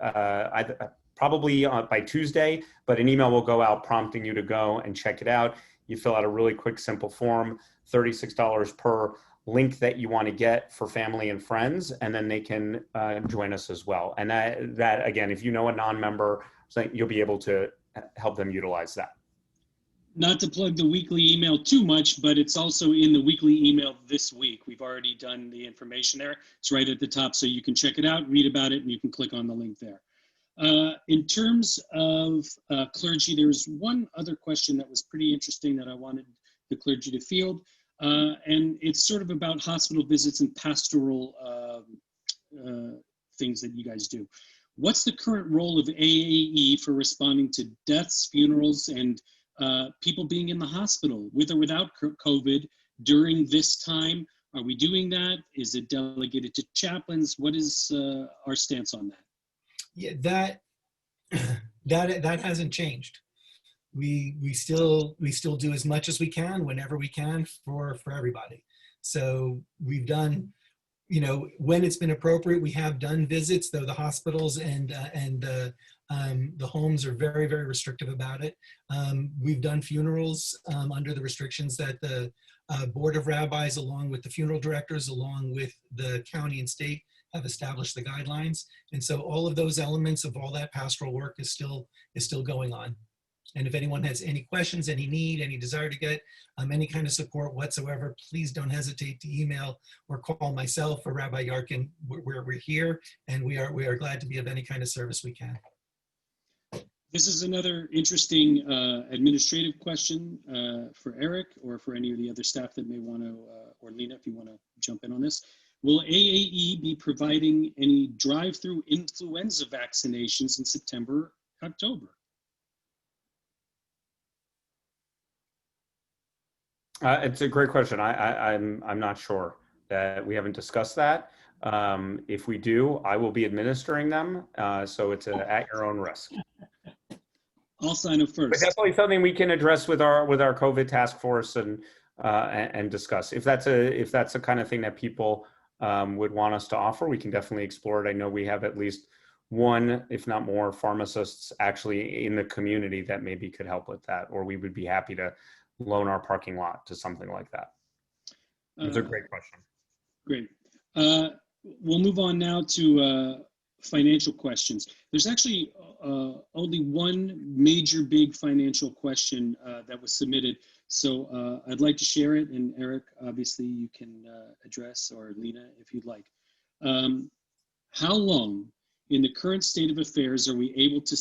B: probably by Tuesday, but an email will go out prompting you to go and check it out. You fill out a really quick, simple form, $36 per link that you want to get for family and friends, and then they can join us as well. And that again, if you know a non-member, you'll be able to help them utilize that.
F: Not to plug the weekly email too much, but it's also in the weekly email this week. We've already done the information there. It's right at the top, so you can check it out, read about it, and you can click on the link there. In terms of clergy, there was one other question that was pretty interesting that I wanted the clergy to field, and it's sort of about hospital visits and pastoral things that you guys do. What's the current role of AAE for responding to deaths, funerals, and people being in the hospital with or without COVID during this time? Are we doing that? Is it delegated to chaplains? What is our stance on that?
D: Yeah, that hasn't changed. We still do as much as we can whenever we can for everybody. So we've done, when it's been appropriate, we have done visits, though the hospitals and the homes are very, very restrictive about it. We've done funerals under the restrictions that the Board of Rabbis, along with the funeral directors, along with the county and state, have established the guidelines. And so all of those elements of all that pastoral work is still going on. And if anyone has any questions, any need, any desire to get any kind of support whatsoever, please don't hesitate to email or call myself or Rabbi Yarkin. We're here, and we are glad to be of any kind of service we can.
F: This is another interesting administrative question for Eric or for any of the other staff that may want to, or Lena, if you want to jump in on this. Will AAE be providing any drive-through influenza vaccinations in September, October?
B: It's a great question. I'm not sure. That we haven't discussed that. If we do, I will be administering them. So it's at your own risk.
F: I'll sign up first.
B: But definitely something we can address with our COVID task force and discuss. If that's a kind of thing that people would want us to offer, we can definitely explore it. I know we have at least one, if not more, pharmacists actually in the community that maybe could help with that, or we would be happy to loan our parking lot to something like that. It's a great question.
F: Great. We'll move on now to financial questions. There's actually only one major big financial question that was submitted. So I'd like to share it, and Eric, obviously you can address, or Lena, if you'd like. How long in the current state of affairs are we able to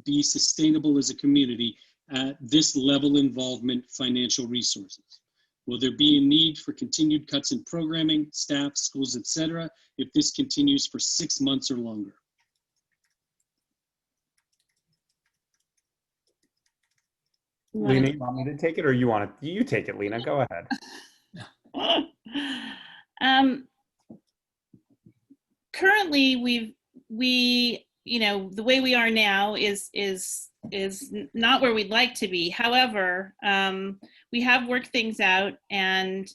F: be sustainable as a community at this level involvement financial resources? Will there be a need for continued cuts in programming, staff, schools, etc., if this continues for 6 months or longer?
B: Lena, you want me to take it, or you want it? You take it, Lena. Go ahead.
C: Currently, you know, the way we are now is not where we'd like to be. However, we have worked things out and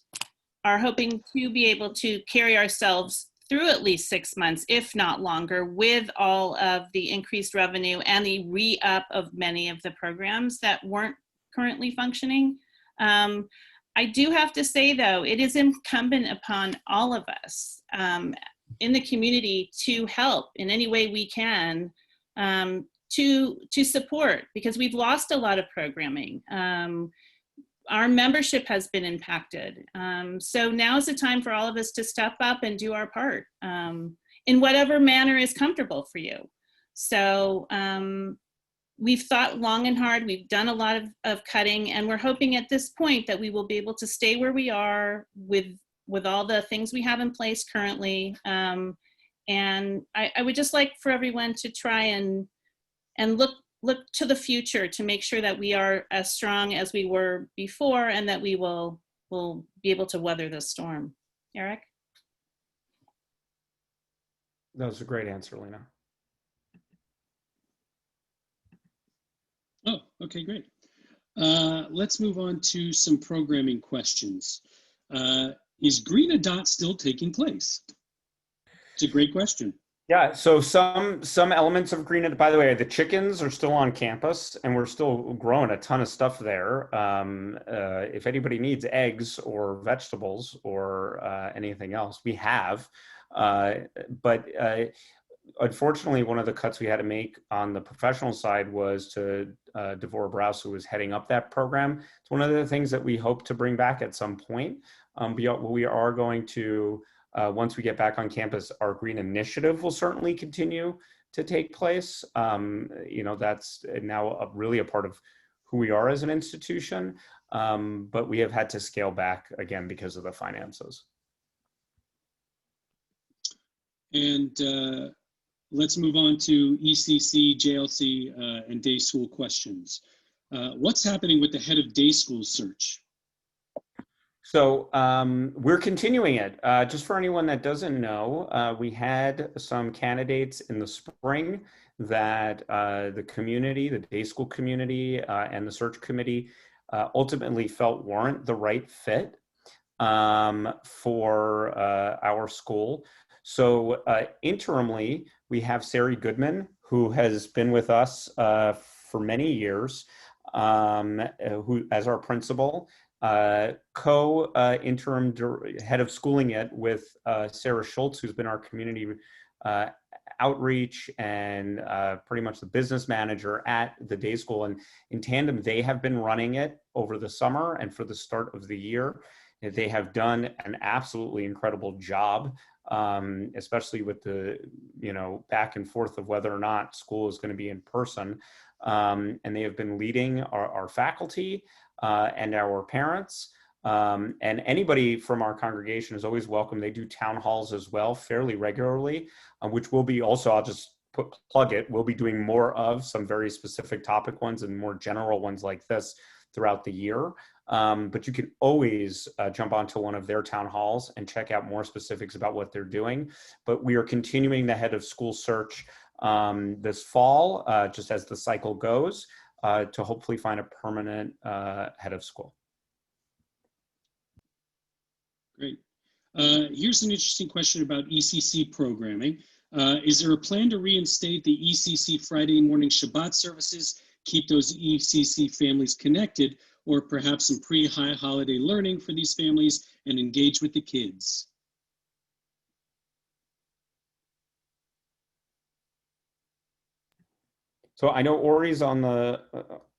C: are hoping to be able to carry ourselves through at least 6 months, if not longer, with all of the increased revenue and the re-up of many of the programs that weren't currently functioning. I do have to say, though, it is incumbent upon all of us in the community to help in any way we can to support, because we've lost a lot of programming. Our membership has been impacted. So now is the time for all of us to step up and do our part in whatever manner is comfortable for you. So we've thought long and hard, we've done a lot of cutting, and we're hoping at this point that we will be able to stay where we are with all the things we have in place currently. And I would just like for everyone to try and look to the future to make sure that we are as strong as we were before, and that we will be able to weather this storm. Eric?
B: That was a great answer, Lena.
F: Oh, okay, great. Let's move on to some programming questions. Is Green Adat still taking place? It's a great question.
B: Yeah, so some elements of Green Adat, by the way, the chickens are still on campus, and we're still growing a ton of stuff there. If anybody needs eggs or vegetables or anything else, we have. But unfortunately, one of the cuts we had to make on the professional side was to Devorah Browse, who was heading up that program. It's one of the things that we hope to bring back at some point. We are going to, once we get back on campus, our Green Initiative will certainly continue to take place. You know, that's now really a part of who we are as an institution, but we have had to scale back again because of the finances.
F: And let's move on to ECC, JLC, and day school questions. What's happening with the head of day school search?
B: So we're continuing it. Just for anyone that doesn't know, we had some candidates in the spring that the community, the day school community, and the search committee ultimately felt weren't the right fit for our school. So interimly, we have Sari Goodman, who has been with us for many years, who as our principal, co-interim head of schooling it with Sarah Schultz, who's been our community outreach and pretty much the business manager at the day school. And in tandem, they have been running it over the summer and for the start of the year. They have done an absolutely incredible job, especially with the, you know, back and forth of whether or not school is going to be in person. And they have been leading our faculty and our parents. And anybody from our congregation is always welcome. They do town halls as well fairly regularly, which will be also, I'll just plug it, we'll be doing more of some very specific topic ones and more general ones like this throughout the year. But you can always jump onto one of their town halls and check out more specifics about what they're doing. But we are continuing the head of school search this fall, just as the cycle goes, to hopefully find a permanent head of school.
F: Great. Here's an interesting question about ECC programming. Is there a plan to reinstate the ECC Friday morning Shabbat services, keep those ECC families connected, or perhaps some pre-high holiday learning for these families and engage with the kids?
B: So I know Ori's on the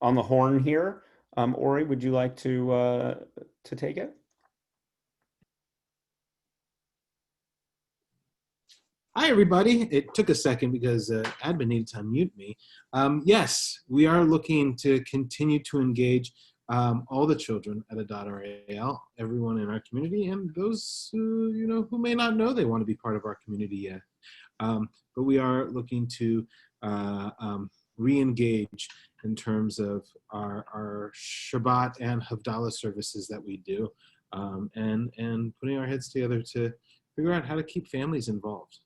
B: horn here. Ori, would you like to take it?
G: Hi, everybody. It took a second because admin needed to unmute me. Yes, we are looking to continue to engage all the children at Adat Ari, everyone in our community, and those who may not know they want to be part of our community yet. But we are looking to re-engage in terms of our Shabbat and Havdalah services that we do, and putting our heads together to figure out how to keep families involved.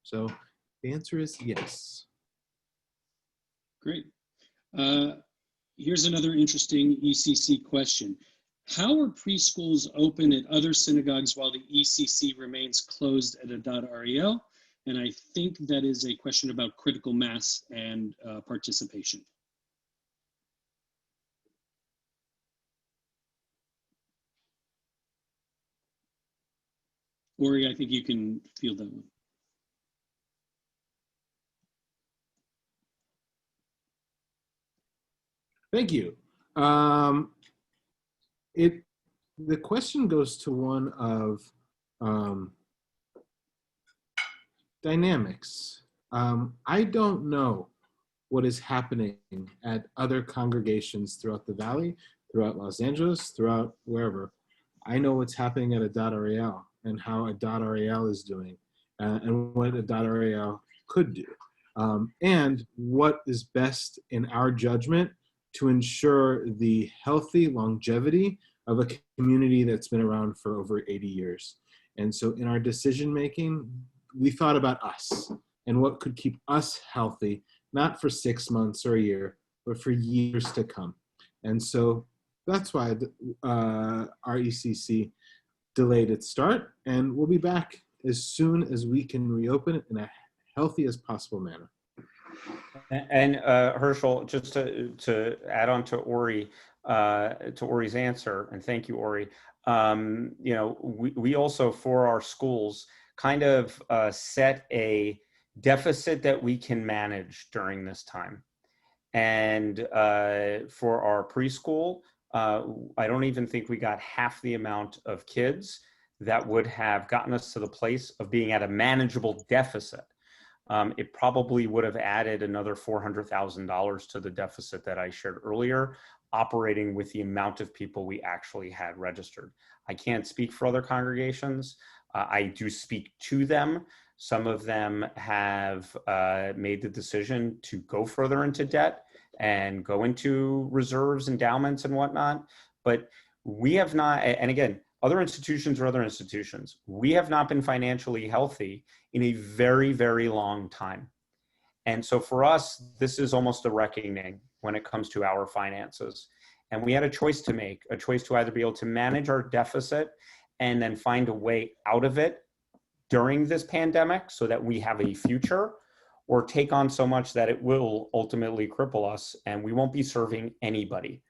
G: So the answer is yes.
F: Great. Here's another interesting ECC question. How are preschools open at other synagogues while the ECC remains closed at Adat Ariel? And I think that is a question about critical mass and participation. Ori, I think you can field that one.
G: Thank you. The question goes to one of dynamics. I don't know what is happening at other congregations throughout the valley, throughout Los Angeles, throughout wherever. I know what's happening at Adat Ariel and how Adat Ariel is doing, and what Adat Ariel could do, and what is best in our judgment to ensure the healthy longevity of a community that's been around for over 80 years. And so in our decision making, we thought about us and what could keep us healthy, not for 6 months or a year, but for years to come. And so that's why our ECC delayed its start, and we'll be back as soon as we can reopen it in a healthy as possible manner.
B: And Herschel, just to add on to Ori's answer, and thank you, Ori. We also, for our schools, kind of set a deficit that we can manage during this time. And for our preschool, I don't even think we got half the amount of kids that would have gotten us to the place of being at a manageable deficit. It probably would have added another $400,000 to the deficit that I shared earlier, operating with the amount of people we actually had registered. I can't speak for other congregations. I do speak to them. Some of them have made the decision to go further into debt and go into reserves, endowments, and whatnot. But we have not, and again, other institutions are other institutions. We have not been financially healthy in a very, very long time. And so for us, this is almost a reckoning when it comes to our finances. And we had a choice to make, a choice to either be able to manage our deficit and then find a way out of it during this pandemic so that we have a future, or take on so much that it will ultimately cripple us and we won't be serving anybody.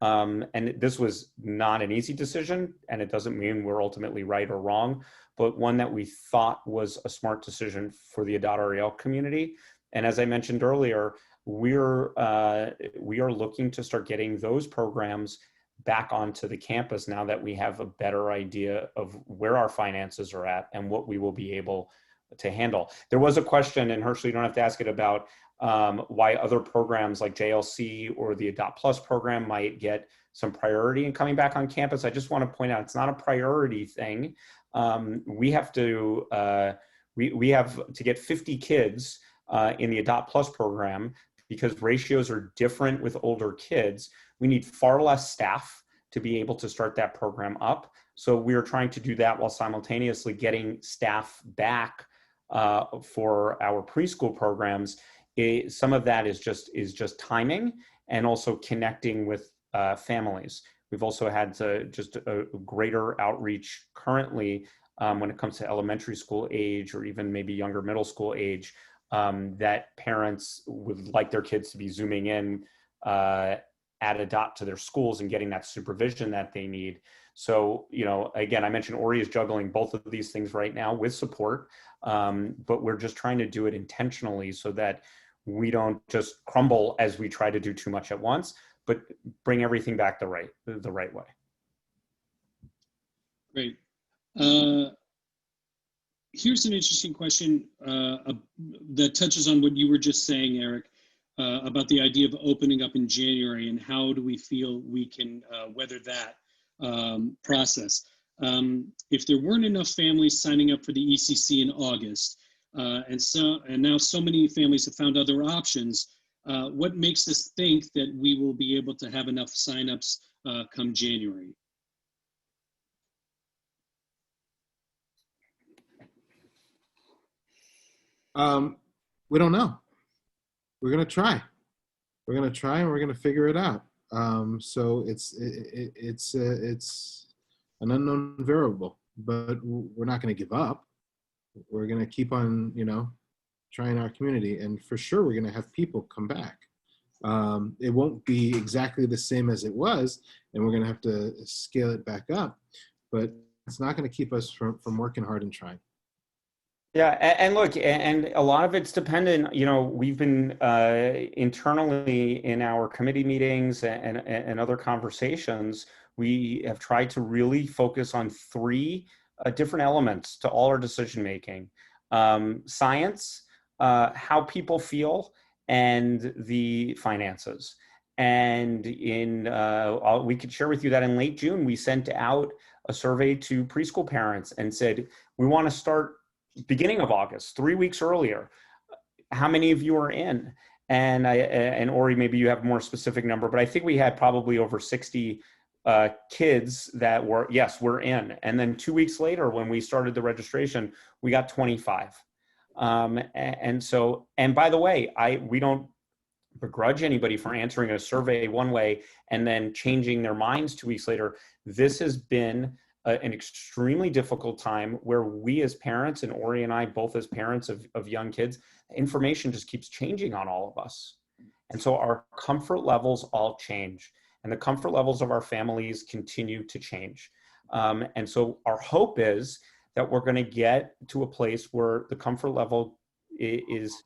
B: And this was not an easy decision, and it doesn't mean we're ultimately right or wrong, but one that we thought was a smart decision for the Adat Ariel community. And as I mentioned earlier, we are looking to start getting those programs back onto the campus now that we have a better idea of where our finances are at and what we will be able to handle. There was a question, and Herschel, you don't have to ask it, about why other programs like JLC or the Adopt Plus program might get some priority in coming back on campus. I just want to point out, it's not a priority thing. We have to get 50 kids in the Adopt Plus program because ratios are different with older kids. We need far less staff to be able to start that program up. So we're trying to do that while simultaneously getting staff back for our preschool programs. Some of that is just timing, and also connecting with families. We've also had just a greater outreach currently when it comes to elementary school age, or even maybe younger middle school age, that parents would like their kids to be zooming in at Adat to their schools and getting that supervision that they need. So, again, I mentioned Ori is juggling both of these things right now with support, but we're just trying to do it intentionally so that we don't just crumble as we try to do too much at once, but bring everything back the right way.
F: Great. Here's an interesting question that touches on what you were just saying, Eric, about the idea of opening up in January and how do we feel we can weather that process. If there weren't enough families signing up for the ECC in August, and now so many families have found other options, what makes us think that we will be able to have enough signups come January?
G: We don't know. We're gonna try. We're gonna try, and we're gonna figure it out. So it's an unknown variable, but we're not gonna give up. We're gonna keep on, trying our community, and for sure we're gonna have people come back. It won't be exactly the same as it was, and we're gonna have to scale it back up, but it's not gonna keep us from working hard and trying.
B: Yeah, and look, and a lot of it's dependent, we've been internally in our committee meetings and other conversations, we have tried to really focus on three different elements to all our decision making. Science, how people feel, and the finances. And we could share with you that in late June, we sent out a survey to preschool parents and said, we want to start beginning of August, 3 weeks earlier. How many of you are in? And Ori, maybe you have a more specific number, but I think we had probably over 60 kids that were, yes, we're in. And then 2 weeks later, when we started the registration, we got 25. And by the way, we don't begrudge anybody for answering a survey one way and then changing their minds 2 weeks later. This has been an extremely difficult time where we as parents, and Ori and I both as parents of young kids, information just keeps changing on all of us. And so our comfort levels all change, and the comfort levels of our families continue to change. And so our hope is that we're going to get to a place where the comfort level is,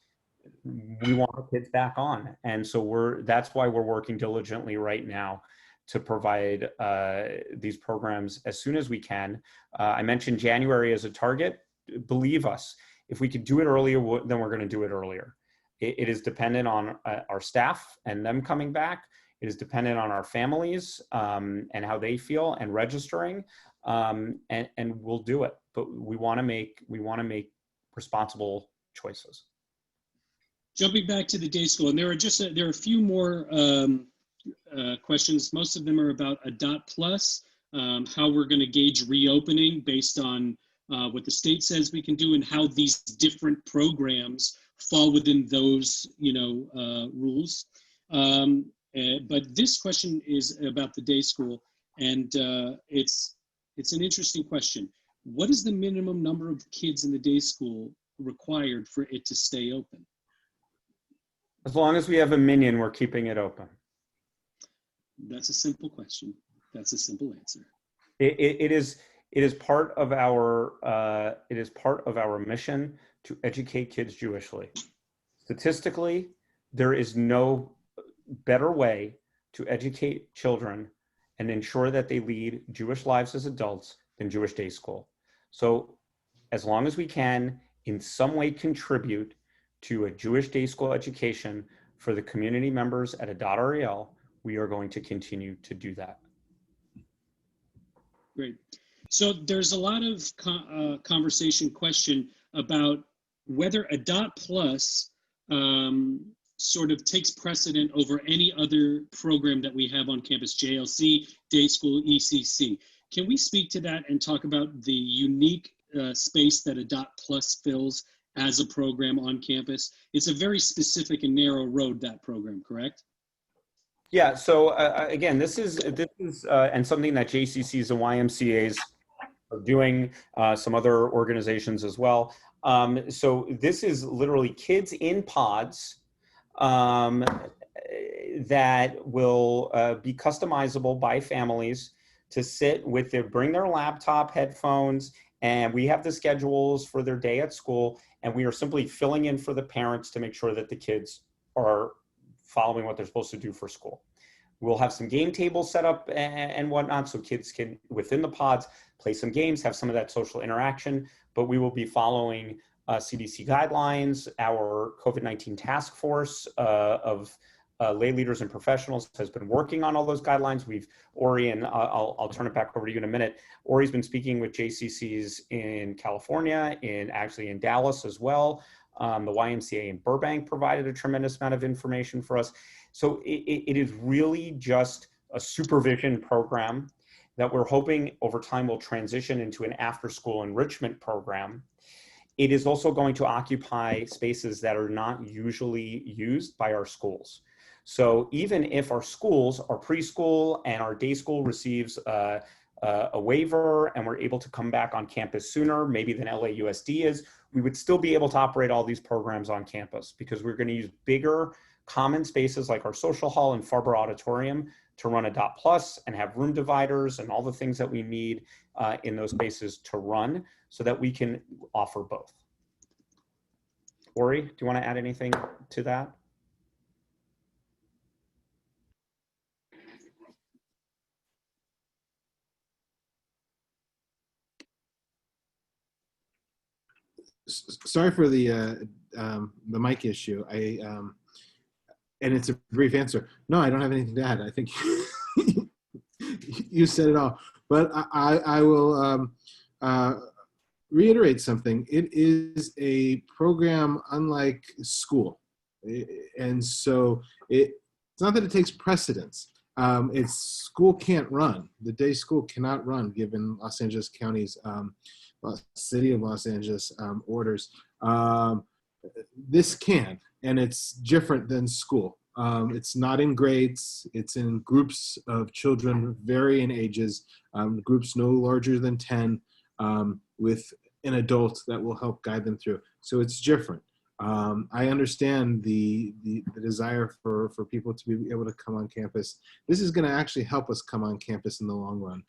B: we want our kids back on. And so that's why we're working diligently right now to provide these programs as soon as we can. I mentioned January as a target. Believe us, if we could do it earlier, then we're going to do it earlier. It is dependent on our staff and them coming back. It is dependent on our families and how they feel and registering, and we'll do it. But we want to make responsible choices.
F: Jumping back to the day school, and there are a few more questions. Most of them are about Adat Plus, how we're going to gauge reopening based on what the state says we can do, and how these different programs fall within those rules. But this question is about the day school, and it's an interesting question. What is the minimum number of kids in the day school required for it to stay open?
B: As long as we have a minion, we're keeping it open.
F: That's a simple question. That's a simple answer.
B: It is part of our mission to educate kids Jewishly. Statistically, there is no better way to educate children and ensure that they lead Jewish lives as adults than Jewish day school. So as long as we can in some way contribute to a Jewish day school education for the community members at Adat Ari, we are going to continue to do that.
F: Great. So there's a lot of question about whether Adat Plus sort of takes precedent over any other program that we have on campus, JLC, day school, ECC. Can we speak to that and talk about the unique space that Adat Plus fills as a program on campus? It's a very specific and narrow road, that program, correct?
B: Yeah, so again, this is and something that JCCs and YMCAs are doing, some other organizations as well. So this is literally kids in pods that will be customizable by families to sit with bring their laptop, headphones, and we have the schedules for their day at school, and we are simply filling in for the parents to make sure that the kids are following what they're supposed to do for school. We'll have some game tables set up and whatnot, so kids can, within the pods, play some games, have some of that social interaction, but we will be following CDC guidelines. Our COVID-19 task force of lay leaders and professionals has been working on all those guidelines. Ori, and I'll turn it back over to you in a minute. Ori's been speaking with JCCs in California, actually in Dallas as well. The YMCA in Burbank provided a tremendous amount of information for us. So it is really just a supervision program that we're hoping over time will transition into an after-school enrichment program. It is also going to occupy spaces that are not usually used by our schools. So even if our schools, our preschool and our day school receives a waiver and we're able to come back on campus sooner, maybe than LAUSD is, we would still be able to operate all these programs on campus because we're going to use bigger common spaces like our social hall and Farber Auditorium to run Adat Plus and have room dividers and all the things that we need in those spaces to run so that we can offer both. Ori, do you want to add anything to that?
G: Sorry for the mic issue. And it's a brief answer. No, I don't have anything to add. I think you said it all. But I will reiterate something. It is a program unlike school. And so it's not that it takes precedence. It's school can't run. The day school cannot run given Los Angeles County's City of Los Angeles orders. This can, and it's different than school. It's not in grades, it's in groups of children varying ages, groups no larger than 10, with an adult that will help guide them through. So it's different. I understand the desire for people to be able to come on campus. This is going to actually help us come on campus in the long run.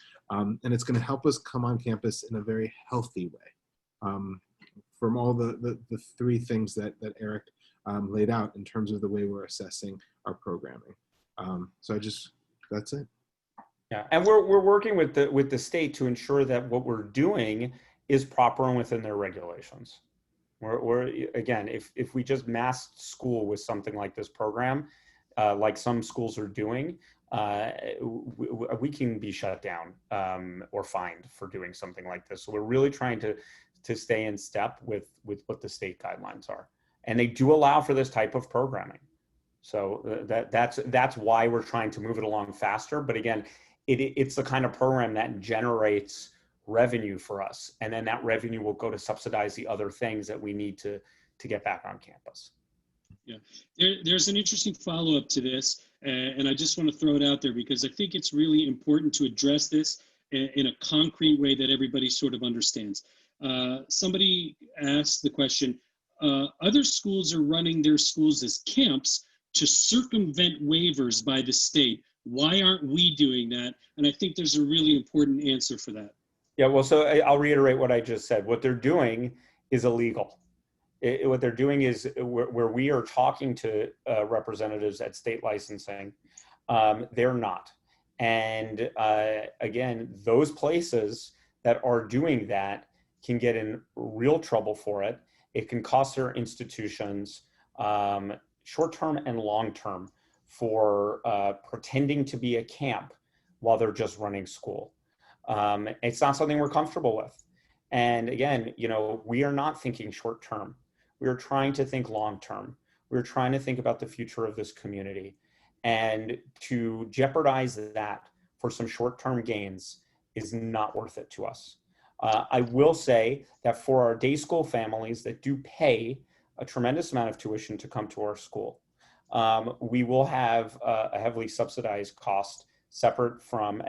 G: And it's going to help us come on campus in a very healthy way. From all the three things that Eric laid out in terms of the way we're assessing our programming. So that's it.
B: Yeah, and we're working with the state to ensure that what we're doing is proper and within their regulations. We're again, if we just masked school with something like this program, like some schools are doing, we can be shut down or fined for doing something like this. So we're really trying to stay in step with what the state guidelines are, and they do allow for this type of programming. So that's why we're trying to move it along faster. But again, it's the kind of program that generates revenue for us, and then that revenue will go to subsidize the other things that we need to get back on campus.
F: Yeah, there's an interesting follow-up to this, and I just want to throw it out there because I think it's really important to address this in a concrete way that everybody sort of understands. Somebody asked the question, other schools are running their schools as camps to circumvent waivers by the state. Why aren't we doing that? And I think there's a really important answer for that.
B: Yeah, well, so I'll reiterate what I just said. What they're doing is illegal. What they're doing is where we are talking to representatives at state licensing, they're not. And again, those places that are doing that can get in real trouble for it. It can cost their institutions short-term and long-term for pretending to be a camp while they're just running school. It's not something we're comfortable with. And again, we are not thinking short term. We are trying to think long term. We're trying to think about the future of this community. And to jeopardize that for some short term gains is not worth it to us. I will say that for our day school families that do pay a tremendous amount of tuition to come to our school, we will have a heavily subsidized cost separate from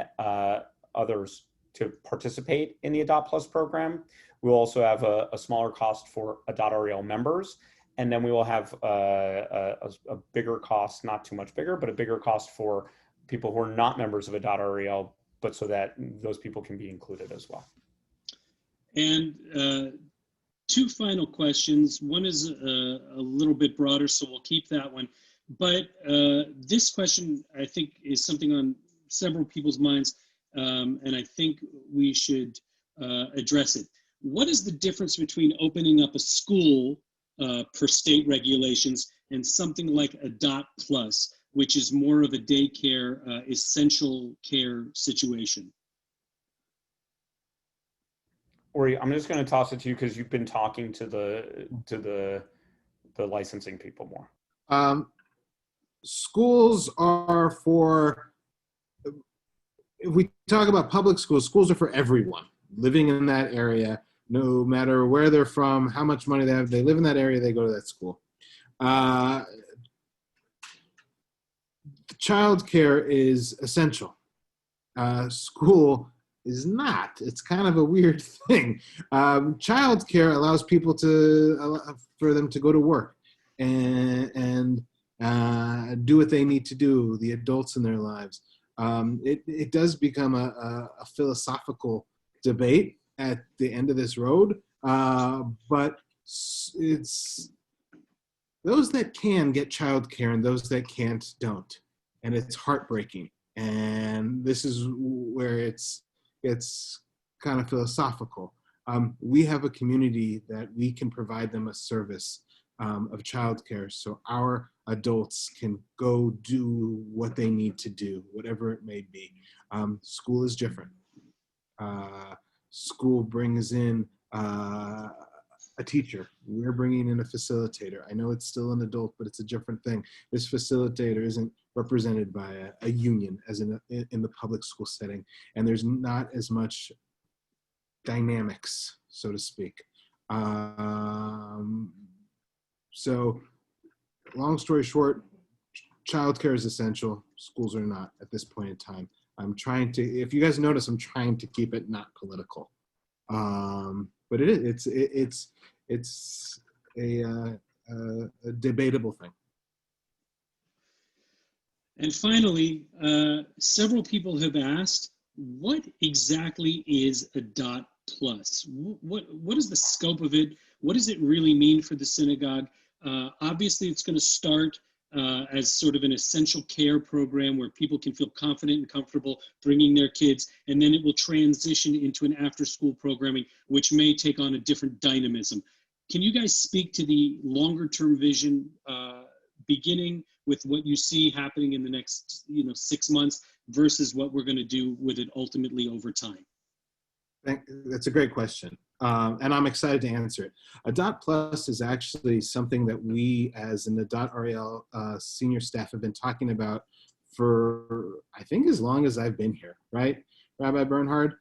B: others to participate in the Adat Plus program. We'll also have a smaller cost for Adat Ari members, and then we will have a bigger cost, not too much bigger, but a bigger cost for people who are not members of Adat Ari, but so that those people can be included as well.
F: And two final questions. One is a little bit broader, so we'll keep that one. But this question, I think, is something on several people's minds, and I think we should address it. What is the difference between opening up a school per state regulations and something like Adat Plus, which is more of a daycare, essential care situation?
B: Ori, I'm just going to toss it to you because you've been talking to the licensing people more.
G: Schools are for, if we talk about public schools, schools are for everyone living in that area, no matter where they're from, how much money they have, they live in that area, they go to that school. Childcare is essential. School is not. It's kind of a weird thing. Childcare allows people for them to go to work and do what they need to do, the adults in their lives. It does become a philosophical debate at the end of this road, but it's those that can get childcare and those that can't don't, and it's heartbreaking. And this is where it's kind of philosophical. We have a community that we can provide them a service of childcare, so our adults can go do what they need to do, whatever it may be. School is different. School brings in a teacher. We're bringing in a facilitator. I know it's still an adult, but it's a different thing. This facilitator isn't represented by a union as in the public school setting, and there's not as much dynamics, so to speak. So long story short, childcare is essential. Schools are not at this point in time. I'm trying to, if you guys notice, I'm trying to keep it not political. But it's a debatable thing.
F: And finally, several people have asked, what exactly is Adat Plus? What is the scope of it? What does it really mean for the synagogue? Obviously, it's going to start as sort of an essential care program where people can feel confident and comfortable bringing their kids, and then it will transition into an after-school programming, which may take on a different dynamism. Can you guys speak to the longer-term vision, beginning with what you see happening in the next 6 months versus what we're going to do with it ultimately over time?
G: That's a great question. And I'm excited to answer it. Adat Plus is actually something that we as an Adat Ari senior staff have been talking about for, I think, as long as I've been here, right, Rabbi Bernhard?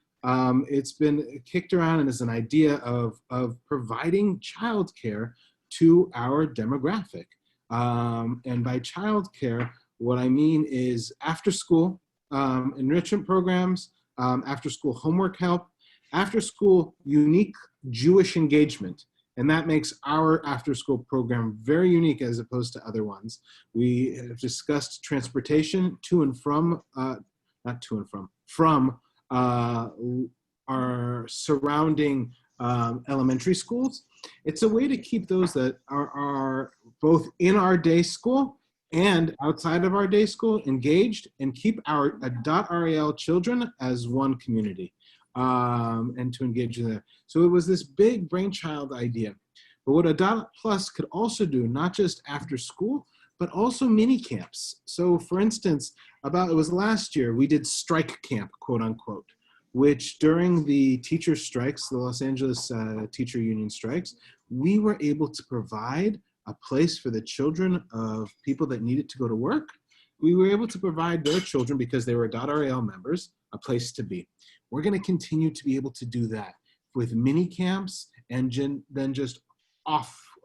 G: It's been kicked around and is an idea of providing childcare to our demographic. And by childcare, what I mean is after school enrichment programs, after school homework help, after school unique Jewish engagement. And that makes our after school program very unique as opposed to other ones. We have discussed transportation to and from, not to and from our surrounding elementary schools. It's a way to keep those that are both in our day school and outside of our day school engaged and keep our Adat Ariel children as one community. And to engage in that. So it was this big brainchild idea. But what Adat Plus could also do, not just after school, but also mini camps. So for instance, it was last year, we did strike camp, quote unquote, which during the teacher strikes, the Los Angeles teacher union strikes, we were able to provide a place for the children of people that needed to go to work. We were able to provide their children, because they were Adat Ariel members, a place to be. We're going to continue to be able to do that with mini camps and then just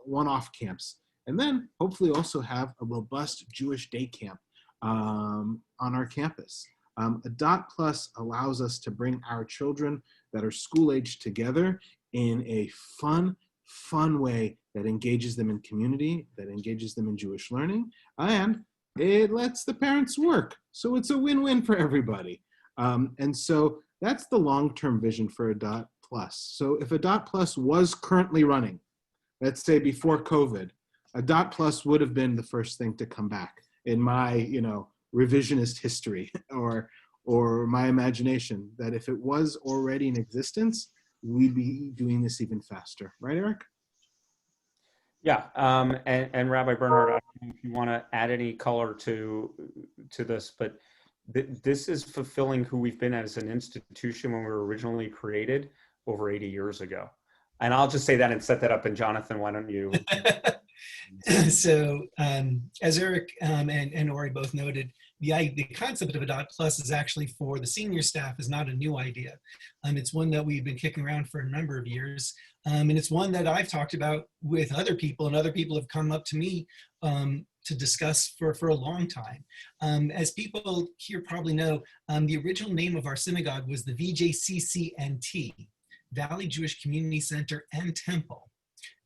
G: one-off camps. And then hopefully also have a robust Jewish day camp on our campus. Adat Plus allows us to bring our children that are school-aged together in a fun way that engages them in community, that engages them in Jewish learning, and it lets the parents work. So it's a win-win for everybody. And so that's the long-term vision for Adat Plus. So if Adat Plus was currently running, let's say before COVID, Adat Plus would have been the first thing to come back in my, revisionist history or my imagination, that if it was already in existence, we'd be doing this even faster. Right, Eric?
B: Yeah, and Rabbi Bernhard, I don't know if you want to add any color to this, but this is fulfilling who we've been as an institution when we were originally created over 80 years ago. And I'll just say that and set that up. And Jonathan, why don't you?
D: So as Eric and Ori both noted, the concept of Adat Plus is actually for the senior staff is not a new idea. It's one that we've been kicking around for a number of years. And it's one that I've talked about with other people, and other people have come up to me to discuss for a long time. As people here probably know, the original name of our synagogue was the VJCCNT, Valley Jewish Community Center and Temple.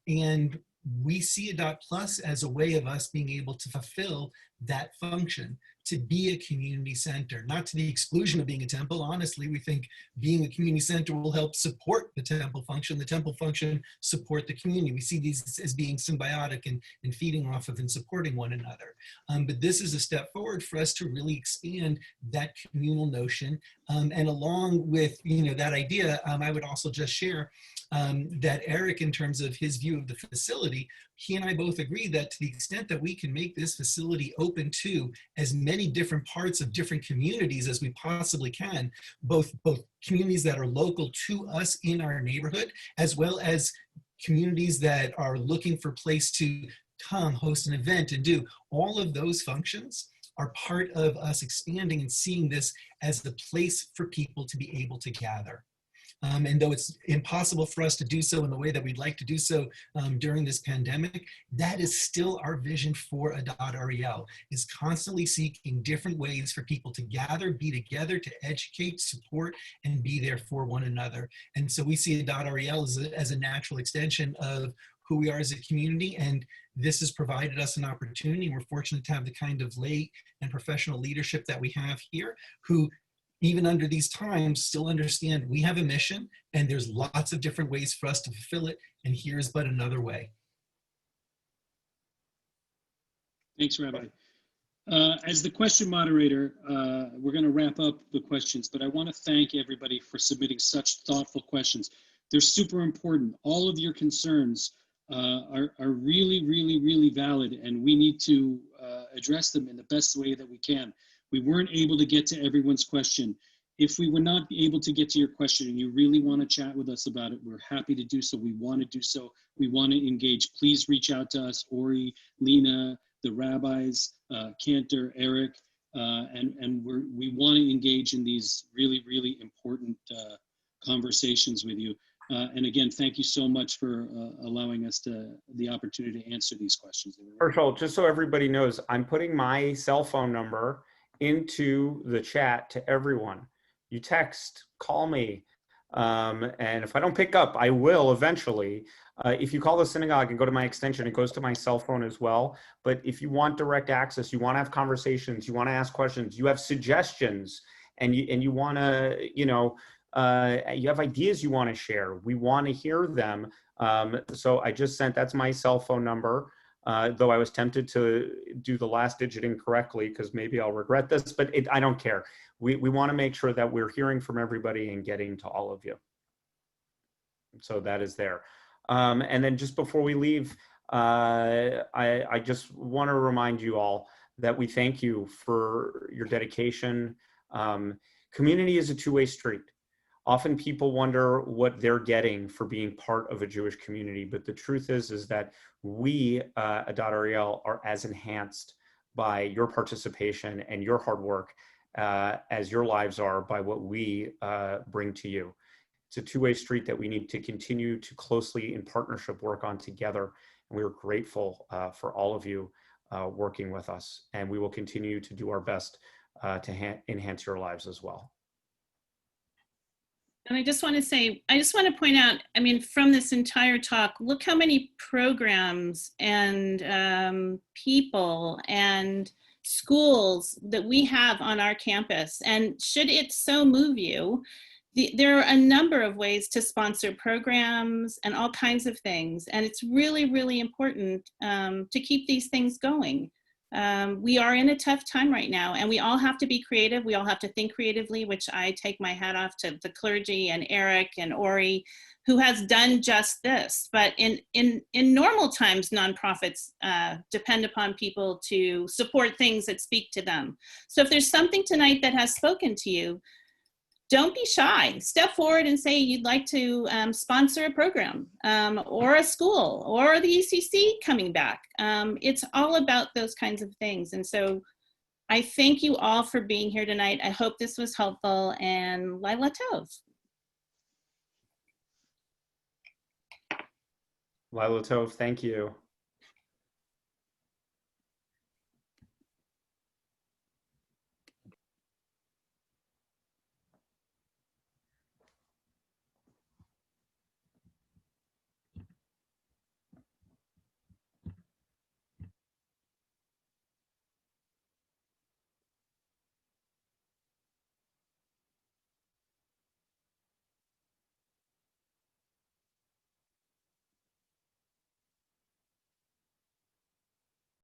D: And we see Adat Plus as a way of us being able to fulfill that function, to be a community center, not to the exclusion of being a temple. Honestly, we think being a community center will help support the temple function support the community. We see these as being symbiotic and feeding off of and supporting one another. But this is a step forward for us to really expand that communal notion. And along with that idea, I would also just share that Eric, in terms of his view of the facility, he and I both agree that to the extent that we can make this facility open to as many different parts of different communities as we possibly can, both communities that are local to us in our neighborhood, as well as communities that are looking for a place to come, host an event, and do all of those functions, are part of us expanding and seeing this as the place for people to be able to gather. And though it's impossible for us to do so in the way that we'd like to do so during this pandemic, that is still our vision for Adat Ari, is constantly seeking different ways for people to gather, be together, to educate, support, and be there for one another. And so we see Adat Ari as a natural extension of who we are as a community, and this has provided us an opportunity. We're fortunate to have the kind of lay and professional leadership that we have here, who even under these times still understand we have a mission and there's lots of different ways for us to fulfill it, and here's but another way.
F: Thanks, Rabbi. As the question moderator, we're going to wrap up the questions, but I want to thank everybody for submitting such thoughtful questions. They're super important. All of your concerns are really, really, really valid, and we need to address them in the best way that we can. We weren't able to get to everyone's question. If we were not able to get to your question and you really want to chat with us about it, we're happy to do so. We want to do so. We want to engage. Please reach out to us, Ori, Lena, the rabbis, Cantor, Eric, and we want to engage in these really, really important conversations with you. And again, thank you so much for allowing us the opportunity to answer these questions.
B: Herschel, just so everybody knows, I'm putting my cell phone number into the chat to everyone. You text, call me, and if I don't pick up, I will eventually. If you call the synagogue and go to my extension, it goes to my cell phone as well. But if you want direct access, you want to have conversations, you want to ask questions, you have suggestions, and you want to, you have ideas you want to share, we want to hear them. So I just sent, that's my cell phone number. Though I was tempted to do the last digit incorrectly because maybe I'll regret this, but I don't care. We want to make sure that we're hearing from everybody and getting to all of you. So that is there. And then just before we leave, I just want to remind you all that we thank you for your dedication. Community is a two-way street. Often people wonder what they're getting for being part of a Jewish community, but the truth is that we, Adat Ari, are as enhanced by your participation and your hard work as your lives are by what we bring to you. It's a two-way street that we need to continue to closely in partnership work on together, and we are grateful for all of you working with us, and we will continue to do our best to enhance your lives as well.
C: And I just want to point out, I mean, from this entire talk, look how many programs and people and schools that we have on our campus. And should it so move you there are a number of ways to sponsor programs and all kinds of things. And it's really, really important to keep these things going. We are in a tough time right now, and we all have to be creative. We all have to think creatively, which I take my hat off to the clergy and Eric and Ori, who has done just this. But in normal times, nonprofits depend upon people to support things that speak to them. So if there's something tonight that has spoken to you, don't be shy. Step forward and say you'd like to sponsor a program or a school or the ECC coming back. It's all about those kinds of things. And so I thank you all for being here tonight. I hope this was helpful, and Laila Tov.
B: Laila Tov, thank you.